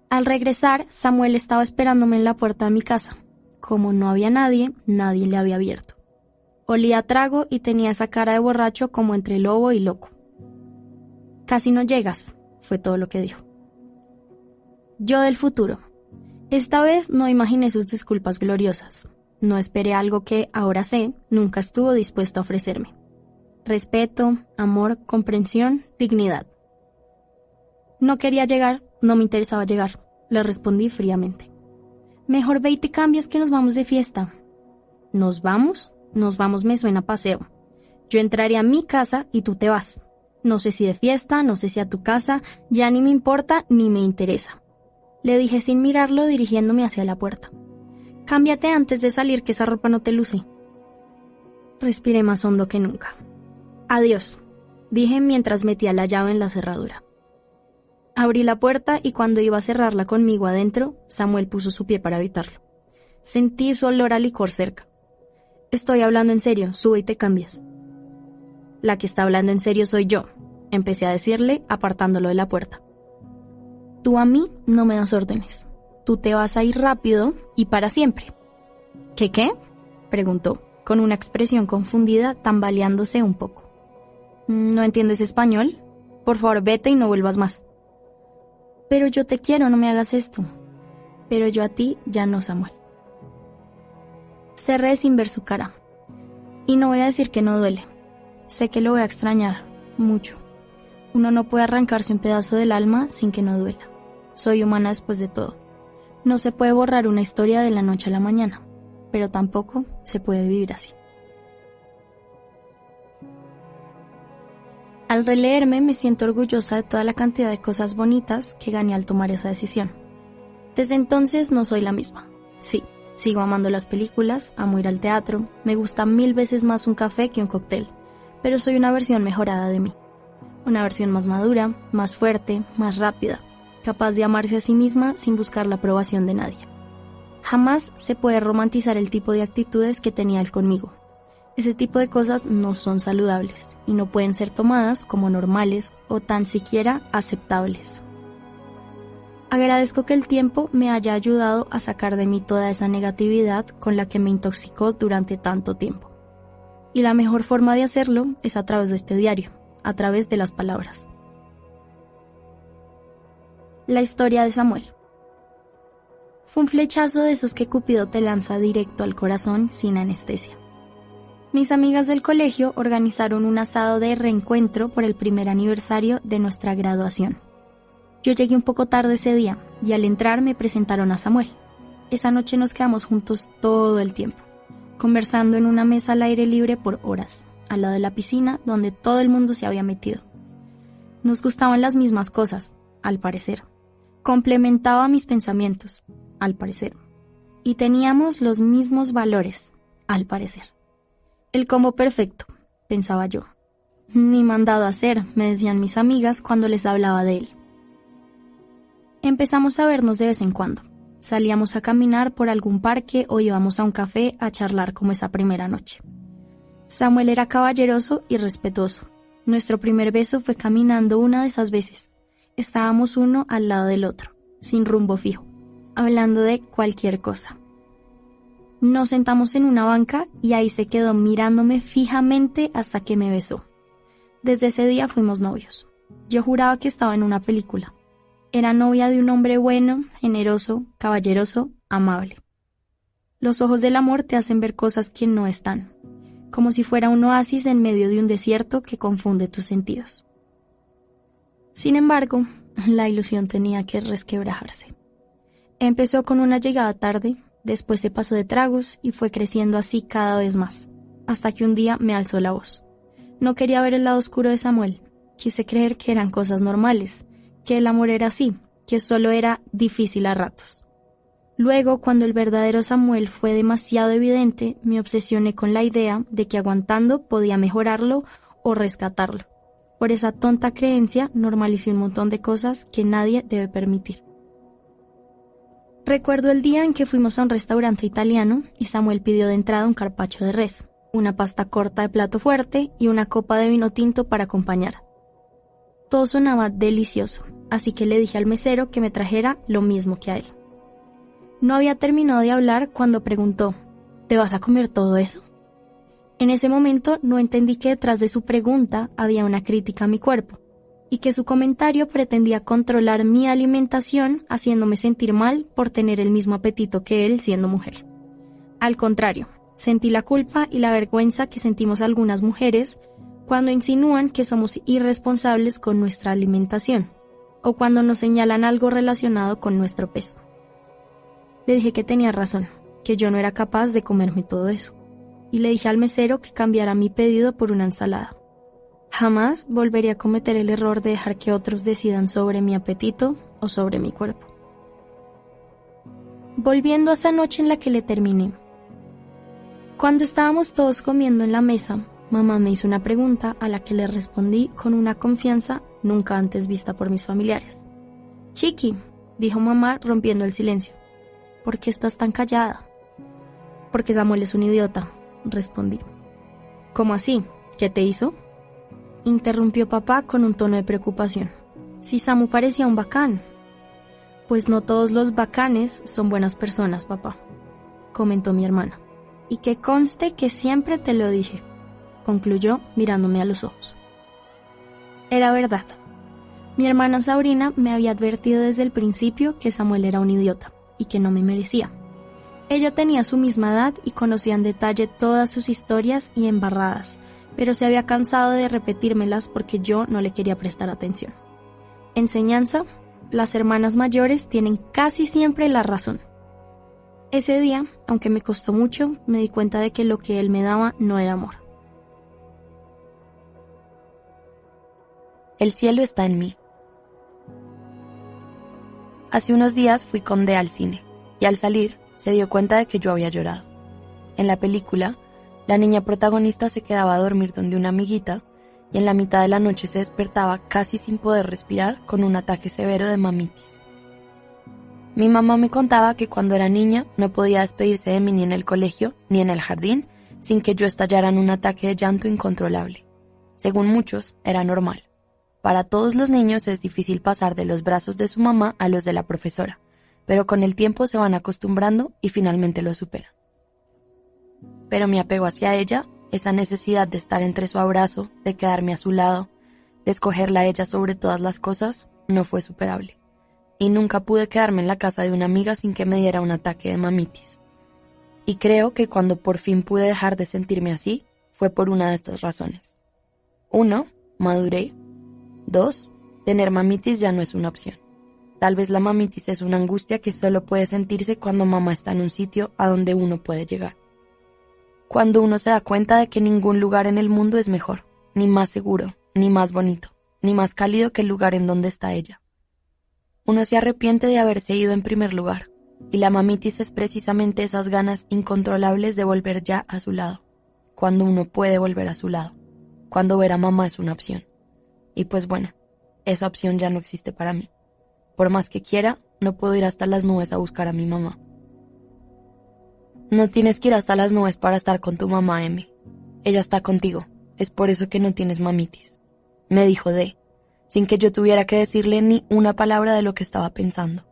Al regresar, Samuel estaba esperándome en la puerta de mi casa. Como no había nadie, nadie le había abierto. Olía a trago y tenía esa cara de borracho como entre lobo y loco. «Casi no llegas», fue todo lo que dijo. Yo del futuro. Esta vez no imaginé sus disculpas gloriosas. No esperé algo que, ahora sé, nunca estuvo dispuesto a ofrecerme. Respeto, amor, comprensión, dignidad. No quería llegar, no me interesaba llegar, le respondí fríamente. Mejor ve y te cambias que nos vamos de fiesta. ¿Nos vamos? Nos vamos me suena a paseo. Yo entraré a mi casa y tú te vas. No sé si de fiesta, no sé si a tu casa, ya ni me importa ni me interesa. Le dije sin mirarlo dirigiéndome hacia la puerta. Cámbiate antes de salir que esa ropa no te luce. Respiré más hondo que nunca. Adiós, dije mientras metía la llave en la cerradura. Abrí la puerta y cuando iba a cerrarla conmigo adentro, Samuel puso su pie para evitarlo. Sentí su olor a licor cerca. Estoy hablando en serio, sube y te cambias. La que está hablando en serio soy yo, empecé a decirle apartándolo de la puerta. Tú a mí no me das órdenes. Tú te vas a ir rápido y para siempre. ¿Qué? Preguntó, con una expresión confundida, tambaleándose un poco. ¿No entiendes español? Por favor, vete y no vuelvas más. Pero yo te quiero, no me hagas esto. Pero yo a ti ya no, Samuel. Cerré sin ver su cara. Y no voy a decir que no duele. Sé que lo voy a extrañar, mucho. Uno no puede arrancarse un pedazo del alma sin que no duela. Soy humana después de todo. No se puede borrar una historia de la noche a la mañana, pero tampoco se puede vivir así. Al releerme me siento orgullosa de toda la cantidad de cosas bonitas que gané al tomar esa decisión. Desde entonces no soy la misma. Sí, sigo amando las películas, amo ir al teatro, me gusta 1000 veces más un café que un cóctel, pero soy una versión mejorada de mí. una versión más madura, más fuerte, más rápida, capaz de amarse a sí misma sin buscar la aprobación de nadie. Jamás se puede romantizar el tipo de actitudes que tenía él conmigo. Ese tipo de cosas no son saludables y no pueden ser tomadas como normales o tan siquiera aceptables. Agradezco que el tiempo me haya ayudado a sacar de mí toda esa negatividad con la que me intoxicó durante tanto tiempo. Y la mejor forma de hacerlo es a través de este diario, a través de las palabras. La historia de Samuel. Fue un flechazo de esos que Cupido te lanza directo al corazón sin anestesia. Mis amigas del colegio organizaron un asado de reencuentro por el primer aniversario de nuestra graduación. Yo llegué un poco tarde ese día y al entrar me presentaron a Samuel. Esa noche nos quedamos juntos todo el tiempo, conversando en una mesa al aire libre por horas, al lado de la piscina donde todo el mundo se había metido. Nos gustaban las mismas cosas, al parecer. Complementaba mis pensamientos, al parecer. Y teníamos los mismos valores, al parecer. El combo perfecto, pensaba yo. Ni mandado a hacer, me decían mis amigas cuando les hablaba de él. Empezamos a vernos de vez en cuando. Salíamos a caminar por algún parque o íbamos a un café a charlar como esa primera noche. Samuel era caballeroso y respetuoso. Nuestro primer beso fue caminando una de esas veces. Estábamos uno al lado del otro, sin rumbo fijo, hablando de cualquier cosa. Nos sentamos en una banca y ahí se quedó mirándome fijamente hasta que me besó. Desde ese día fuimos novios. Yo juraba que estaba en una película. Era novia de un hombre bueno, generoso, caballeroso, amable. Los ojos del amor te hacen ver cosas que no están, como si fuera un oasis en medio de un desierto que confunde tus sentidos. Sin embargo, la ilusión tenía que resquebrajarse. Empezó con una llegada tarde, después se pasó de tragos y fue creciendo así cada vez más, hasta que un día me alzó la voz. No quería ver el lado oscuro de Samuel. Quise creer que eran cosas normales, que el amor era así, que solo era difícil a ratos. Luego, cuando el verdadero Samuel fue demasiado evidente, me obsesioné con la idea de que aguantando podía mejorarlo o rescatarlo. Por esa tonta creencia normalicé un montón de cosas que nadie debe permitir. Recuerdo el día en que fuimos a un restaurante italiano y Samuel pidió de entrada un carpaccio de res, una pasta corta de plato fuerte y una copa de vino tinto para acompañar. Todo sonaba delicioso, así que le dije al mesero que me trajera lo mismo que a él. No había terminado de hablar cuando preguntó, ¿te vas a comer todo eso? En ese momento no entendí que detrás de su pregunta había una crítica a mi cuerpo, y que su comentario pretendía controlar mi alimentación haciéndome sentir mal por tener el mismo apetito que él siendo mujer. Al contrario, sentí la culpa y la vergüenza que sentimos algunas mujeres cuando insinúan que somos irresponsables con nuestra alimentación, o cuando nos señalan algo relacionado con nuestro peso. Le dije que tenía razón, que yo no era capaz de comerme todo eso, y le dije al mesero que cambiara mi pedido por una ensalada. Jamás volvería a cometer el error de dejar que otros decidan sobre mi apetito o sobre mi cuerpo. Volviendo a esa noche en la que le terminé. Cuando estábamos todos comiendo en la mesa, mamá me hizo una pregunta a la que le respondí con una confianza nunca antes vista por mis familiares. «Chiqui», dijo mamá rompiendo el silencio, «¿por qué estás tan callada?» «Porque Samuel es un idiota», respondí. «¿Cómo así? ¿Qué te hizo?», interrumpió papá con un tono de preocupación. «Si Samu parecía un bacán». «Pues no todos los bacanes son buenas personas, papá», comentó mi hermana. «Y que conste que siempre te lo dije», concluyó mirándome a los ojos. Era verdad. Mi hermana Sabrina me había advertido desde el principio que Samuel era un idiota y que no me merecía. Ella tenía su misma edad y conocía en detalle todas sus historias y embarradas, pero se había cansado de repetírmelas porque yo no le quería prestar atención. Enseñanza: las hermanas mayores tienen casi siempre la razón. Ese día, aunque me costó mucho, me di cuenta de que lo que él me daba no era amor. El cielo está en mí. Hace unos días fui con D al cine, y al salir se dio cuenta de que yo había llorado. En la película, la niña protagonista se quedaba a dormir donde una amiguita, y en la mitad de la noche se despertaba casi sin poder respirar con un ataque severo de mamitis. Mi mamá me contaba que cuando era niña no podía despedirse de mí ni en el colegio ni en el jardín sin que yo estallara en un ataque de llanto incontrolable. Según muchos, era normal. Para todos los niños es difícil pasar de los brazos de su mamá a los de la profesora, pero con el tiempo se van acostumbrando y finalmente lo superan. Pero mi apego hacia ella, esa necesidad de estar entre su abrazo, de quedarme a su lado, de escogerla a ella sobre todas las cosas, no fue superable. Y nunca pude quedarme en la casa de una amiga sin que me diera un ataque de mamitis. Y creo que cuando por fin pude dejar de sentirme así, fue por una de estas razones. 1. Maduré. 2. Tener mamitis ya no es una opción. Tal vez la mamitis es una angustia que solo puede sentirse cuando mamá está en un sitio a donde uno puede llegar. Cuando uno se da cuenta de que ningún lugar en el mundo es mejor, ni más seguro, ni más bonito, ni más cálido que el lugar en donde está ella. Uno se arrepiente de haberse ido en primer lugar, y la mamitis es precisamente esas ganas incontrolables de volver ya a su lado, cuando uno puede volver a su lado, cuando ver a mamá es una opción. Y pues bueno, esa opción ya no existe para mí. Por más que quiera, no puedo ir hasta las nubes a buscar a mi mamá. No tienes que ir hasta las nubes para estar con tu mamá, Emi. Ella está contigo, es por eso que no tienes mamitis. Me dijo sin que yo tuviera que decirle ni una palabra de lo que estaba pensando.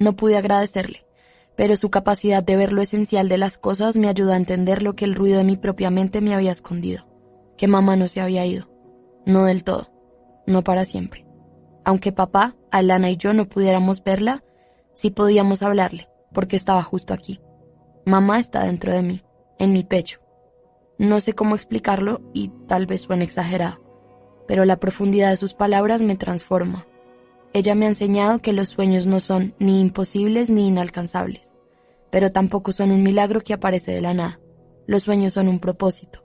No pude agradecerle, pero su capacidad de ver lo esencial de las cosas me ayudó a entender lo que el ruido de mi propia mente me había escondido, que mamá no se había ido, no del todo, no para siempre. Aunque papá, Alana y yo no pudiéramos verla, sí podíamos hablarle, porque estaba justo aquí. Mamá está dentro de mí, en mi pecho. No sé cómo explicarlo y tal vez suene exagerado, pero la profundidad de sus palabras me transforma. Ella me ha enseñado que los sueños no son ni imposibles ni inalcanzables, pero tampoco son un milagro que aparece de la nada. Los sueños son un propósito.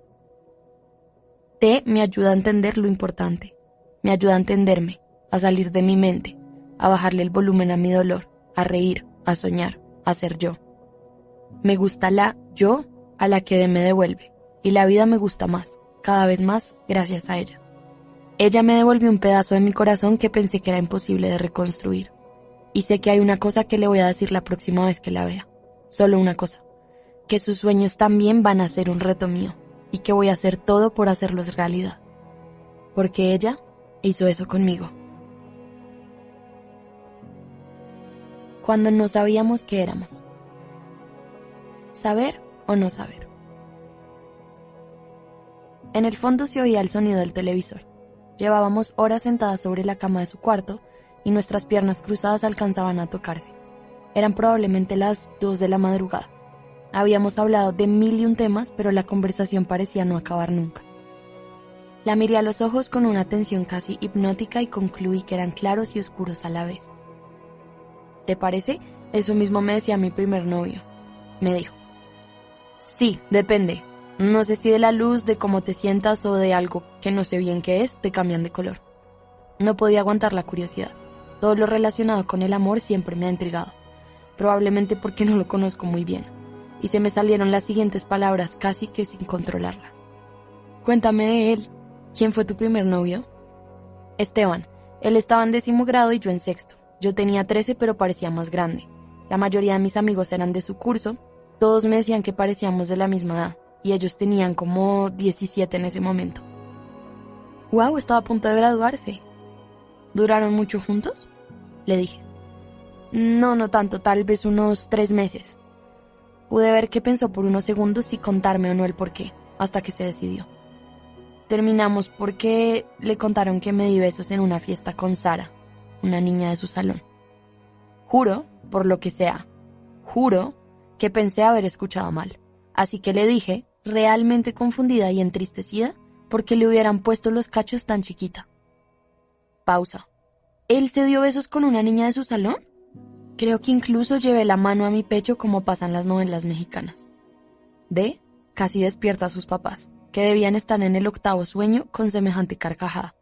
Me ayuda a entender lo importante, me ayuda a entenderme, a salir de mi mente, a bajarle el volumen a mi dolor, a reír, a soñar, a ser yo. Me gusta la yo a la que me devuelve, y la vida me gusta más, cada vez más, gracias a ella. Ella me devolvió un pedazo de mi corazón que pensé que era imposible de reconstruir. Y sé que hay una cosa que le voy a decir la próxima vez que la vea. Solo una cosa. Que sus sueños también van a ser un reto mío, y que voy a hacer todo por hacerlos realidad. Porque ella hizo eso conmigo. Cuando no sabíamos qué éramos. ¿Saber o no saber? En el fondo se oía el sonido del televisor. Llevábamos horas sentadas sobre la cama de su cuarto y nuestras piernas cruzadas alcanzaban a tocarse. Eran probablemente las 2 de la madrugada. Habíamos hablado de 1001 temas, pero la conversación parecía no acabar nunca. La miré a los ojos con una atención casi hipnótica y concluí que eran claros y oscuros a la vez. ¿Te parece? Eso mismo me decía mi primer novio. Me dijo. Sí, depende. No sé si de la luz, de cómo te sientas o de algo que no sé bien qué es, te cambian de color. No podía aguantar la curiosidad. Todo lo relacionado con el amor siempre me ha intrigado. Probablemente porque no lo conozco muy bien. Y se me salieron las siguientes palabras casi que sin controlarlas. Cuéntame de él. ¿Quién fue tu primer novio? Esteban. Él estaba en 10º grado y yo en 6º. Yo tenía 13 pero parecía más grande. La mayoría de mis amigos eran de su curso. Todos me decían que parecíamos de la misma edad. Y ellos tenían como 17 en ese momento. ¡Wow! Estaba a punto de graduarse. ¿Duraron mucho juntos? Le dije. No tanto, tal vez unos 3 meses. Pude ver que pensó por unos segundos si contarme o no el porqué, hasta que se decidió. Terminamos porque le contaron que me di besos en una fiesta con Sara, una niña de su salón. Juro, por lo que sea, juro que pensé haber escuchado mal. Así que le dije, realmente confundida y entristecida, porque le hubieran puesto los cachos tan chiquita. Pausa. ¿Él se dio besos con una niña de su salón? Creo que incluso llevé la mano a mi pecho como pasan las novelas mexicanas. Casi despierta a sus papás, que debían estar en el 8º sueño con semejante carcajada.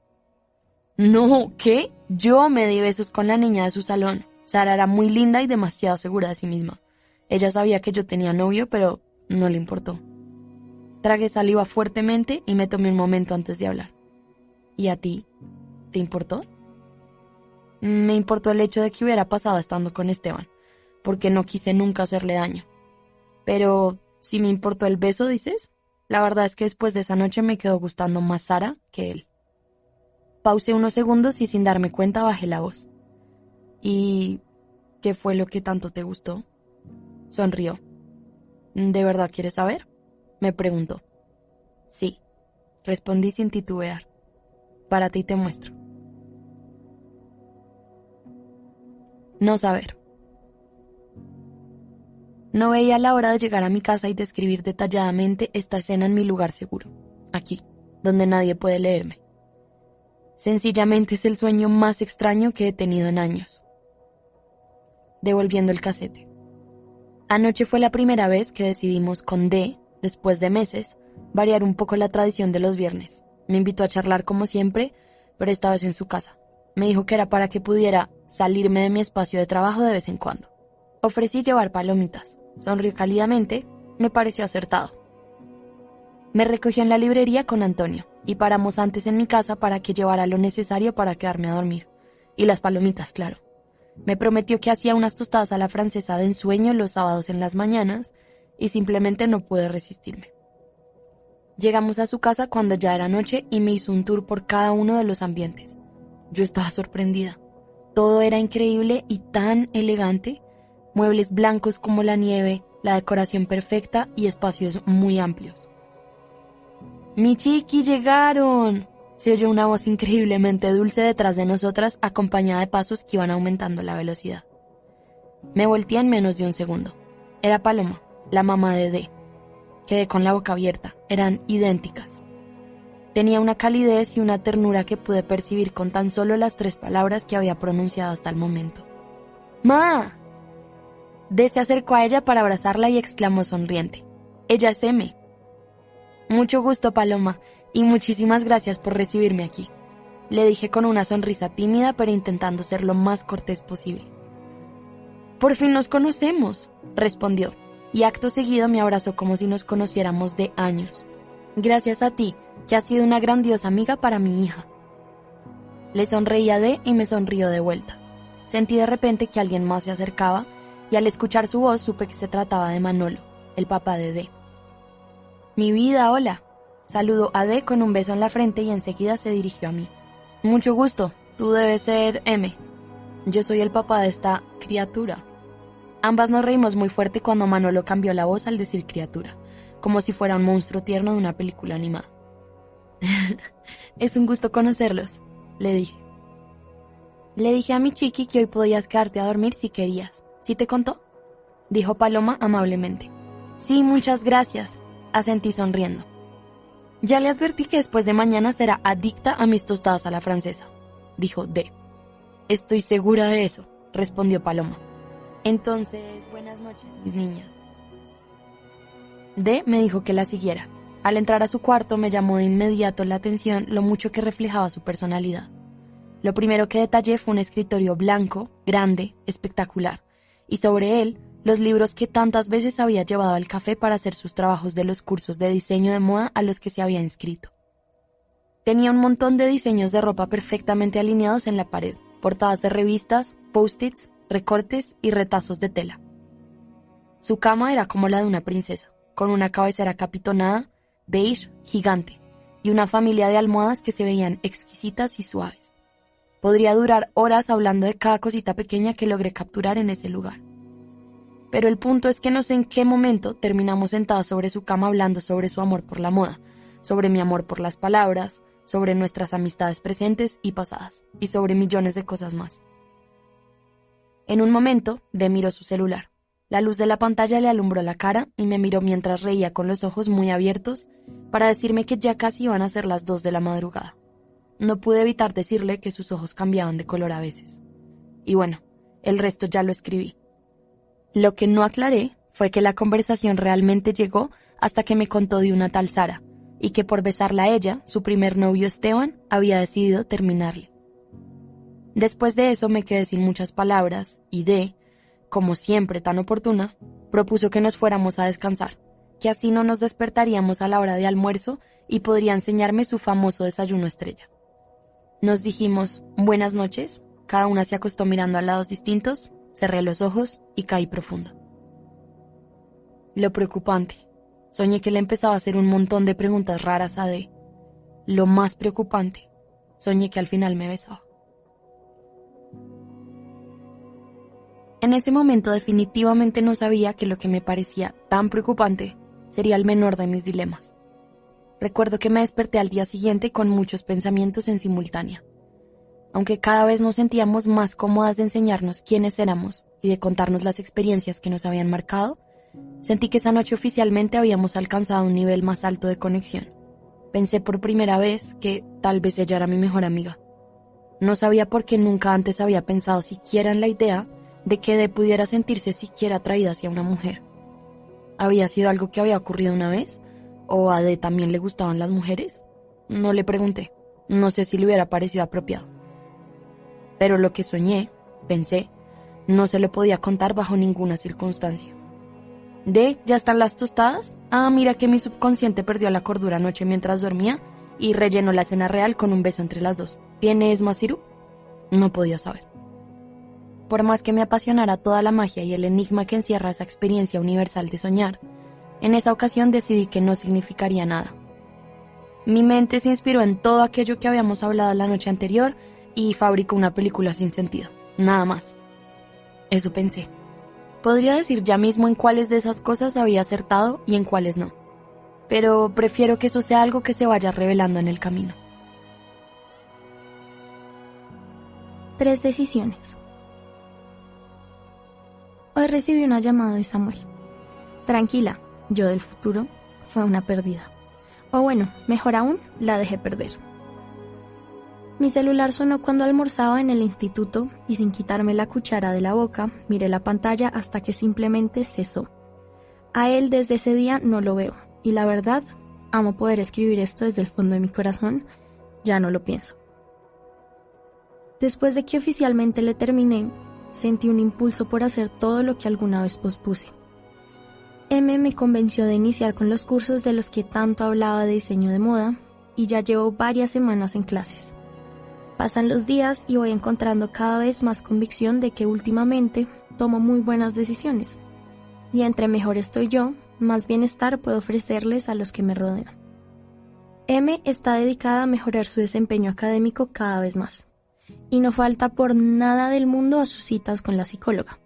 No, ¿qué? Yo me di besos con la niña de su salón. Sara era muy linda y demasiado segura de sí misma. Ella sabía que yo tenía novio, pero no le importó. Tragué saliva fuertemente y me tomé un momento antes de hablar. ¿Y a ti? ¿Te importó? Me importó el hecho de que hubiera pasado estando con Esteban, porque no quise nunca hacerle daño. Pero, si me importó el beso, dices, la verdad es que después de esa noche me quedó gustando más Sara que él. Pausé unos segundos y sin darme cuenta bajé la voz. ¿Y qué fue lo que tanto te gustó? Sonrió. ¿De verdad quieres saber? Me preguntó. Sí, respondí sin titubear. Para ti te muestro. No saber. No veía la hora de llegar a mi casa y describir detalladamente esta escena en mi lugar seguro, aquí, donde nadie puede leerme. Sencillamente es el sueño más extraño que he tenido en años. Devolviendo el casete. Anoche fue la primera vez que decidimos con D, después de meses, variar un poco la tradición de los viernes. Me invitó a charlar como siempre, pero esta vez en su casa. Me dijo que era para que pudiera salirme de mi espacio de trabajo de vez en cuando. Ofrecí llevar palomitas. Sonrió cálidamente, me pareció acertado. Me recogió en la librería con Antonio y paramos antes en mi casa para que llevara lo necesario para quedarme a dormir. Y las palomitas, claro. Me prometió que hacía unas tostadas a la francesa de ensueño los sábados en las mañanas y simplemente no pude resistirme. Llegamos a su casa cuando ya era noche y me hizo un tour por cada uno de los ambientes. Yo estaba sorprendida. Todo era increíble y tan elegante. Muebles blancos como la nieve, la decoración perfecta y espacios muy amplios. ¡Mi chiqui, llegaron! Se oyó una voz increíblemente dulce detrás de nosotras, acompañada de pasos que iban aumentando la velocidad. Me volteé en menos de un segundo. Era Paloma, la mamá de D. Quedé con la boca abierta. Eran idénticas. Tenía una calidez y una ternura que pude percibir con tan solo las 3 palabras que había pronunciado hasta el momento. ¡Ma! D se acercó a ella para abrazarla y exclamó sonriente. Ella es M. Mucho gusto, Paloma, y muchísimas gracias por recibirme aquí. Le dije con una sonrisa tímida, pero intentando ser lo más cortés posible. Por fin nos conocemos, respondió, y acto seguido me abrazó como si nos conociéramos de años. Gracias a ti, que has sido una grandiosa amiga para mi hija. Le sonreí a D y me sonrió de vuelta. Sentí de repente que alguien más se acercaba, y al escuchar su voz supe que se trataba de Manolo, el papá de D. Mi vida, hola. Saludó a D con un beso en la frente y enseguida se dirigió a mí. Mucho gusto, tú debes ser M. Yo soy el papá de esta criatura. Ambas nos reímos muy fuerte cuando Manolo cambió la voz al decir criatura, como si fuera un monstruo tierno de una película animada. Es un gusto conocerlos, le dije. Le dije a mi chiqui que hoy podías quedarte a dormir si querías. ¿Sí te contó?, dijo Paloma amablemente. Sí, muchas gracias, asentí sonriendo. Ya le advertí que después de mañana será adicta a mis tostadas a la francesa, dijo D. Estoy segura de eso, respondió Paloma. Entonces, buenas noches, mis niñas. D me dijo que la siguiera. Al entrar a su cuarto me llamó de inmediato la atención lo mucho que reflejaba su personalidad. Lo primero que detallé fue un escritorio blanco, grande, espectacular, y sobre él los libros que tantas veces había llevado al café para hacer sus trabajos de los cursos de diseño de moda a los que se había inscrito. Tenía un montón de diseños de ropa perfectamente alineados en la pared, portadas de revistas, post-its, recortes y retazos de tela. Su cama era como la de una princesa, con una cabecera capitonada, beige, gigante, y una familia de almohadas que se veían exquisitas y suaves. Podría durar horas hablando de cada cosita pequeña que logré capturar en ese lugar. Pero el punto es que no sé en qué momento terminamos sentadas sobre su cama hablando sobre su amor por la moda, sobre mi amor por las palabras, sobre nuestras amistades presentes y pasadas, y sobre millones de cosas más. En un momento, D miró su celular. La luz de la pantalla le alumbró la cara y me miró mientras reía con los ojos muy abiertos para decirme que ya casi iban a ser las 2 de la madrugada. No pude evitar decirle que sus ojos cambiaban de color a veces. Y bueno, el resto ya lo escribí. Lo que no aclaré fue que la conversación realmente llegó hasta que me contó de una tal Sara, y que por besarla a ella, su primer novio Esteban había decidido terminarle. Después de eso me quedé sin muchas palabras y D, como siempre tan oportuna, propuso que nos fuéramos a descansar, que así no nos despertaríamos a la hora de almuerzo y podría enseñarme su famoso desayuno estrella. Nos dijimos buenas noches, cada una se acostó mirando a lados distintos, cerré los ojos y caí profundo. Lo preocupante, soñé que le empezaba a hacer un montón de preguntas raras a D. Lo más preocupante, soñé que al final me besaba. En ese momento definitivamente no sabía que lo que me parecía tan preocupante sería el menor de mis dilemas. Recuerdo que me desperté al día siguiente con muchos pensamientos en simultánea. Aunque cada vez nos sentíamos más cómodas de enseñarnos quiénes éramos y de contarnos las experiencias que nos habían marcado, sentí que esa noche oficialmente habíamos alcanzado un nivel más alto de conexión. Pensé por primera vez que tal vez ella era mi mejor amiga. No sabía por qué nunca antes había pensado siquiera en la idea de que D pudiera sentirse siquiera atraída hacia una mujer. ¿Había sido algo que había ocurrido una vez? ¿O a D también le gustaban las mujeres? No le pregunté. No sé si le hubiera parecido apropiado. Pero lo que soñé, pensé, no se le podía contar bajo ninguna circunstancia. D, ¿ya están las tostadas? Ah, mira que mi subconsciente perdió la cordura anoche mientras dormía y rellenó la cena real con un beso entre las dos. ¿Tienes más sirup? No podía saber. Por más que me apasionara toda la magia y el enigma que encierra esa experiencia universal de soñar, en esa ocasión decidí que no significaría nada. Mi mente se inspiró en todo aquello que habíamos hablado la noche anterior y fabricó una película sin sentido, nada más. Eso pensé. Podría decir ya mismo en cuáles de esas cosas había acertado y en cuáles no, pero prefiero que eso sea algo que se vaya revelando en el camino. 3 decisiones. Hoy recibí una llamada de Samuel. Tranquila, yo del futuro, fue una perdida. O bueno, mejor aún, la dejé perder. Mi celular sonó cuando almorzaba en el instituto y sin quitarme la cuchara de la boca, miré la pantalla hasta que simplemente cesó. A él desde ese día no lo veo y la verdad, amo poder escribir esto desde el fondo de mi corazón, ya no lo pienso. Después de que oficialmente le terminé, sentí un impulso por hacer todo lo que alguna vez pospuse. M me convenció de iniciar con los cursos de los que tanto hablaba de diseño de moda y ya llevo varias semanas en clases. Pasan los días y voy encontrando cada vez más convicción de que últimamente tomo muy buenas decisiones. Y entre mejor estoy yo, más bienestar puedo ofrecerles a los que me rodean. M está dedicada a mejorar su desempeño académico cada vez más. Y no falta por nada del mundo a sus citas con la psicóloga.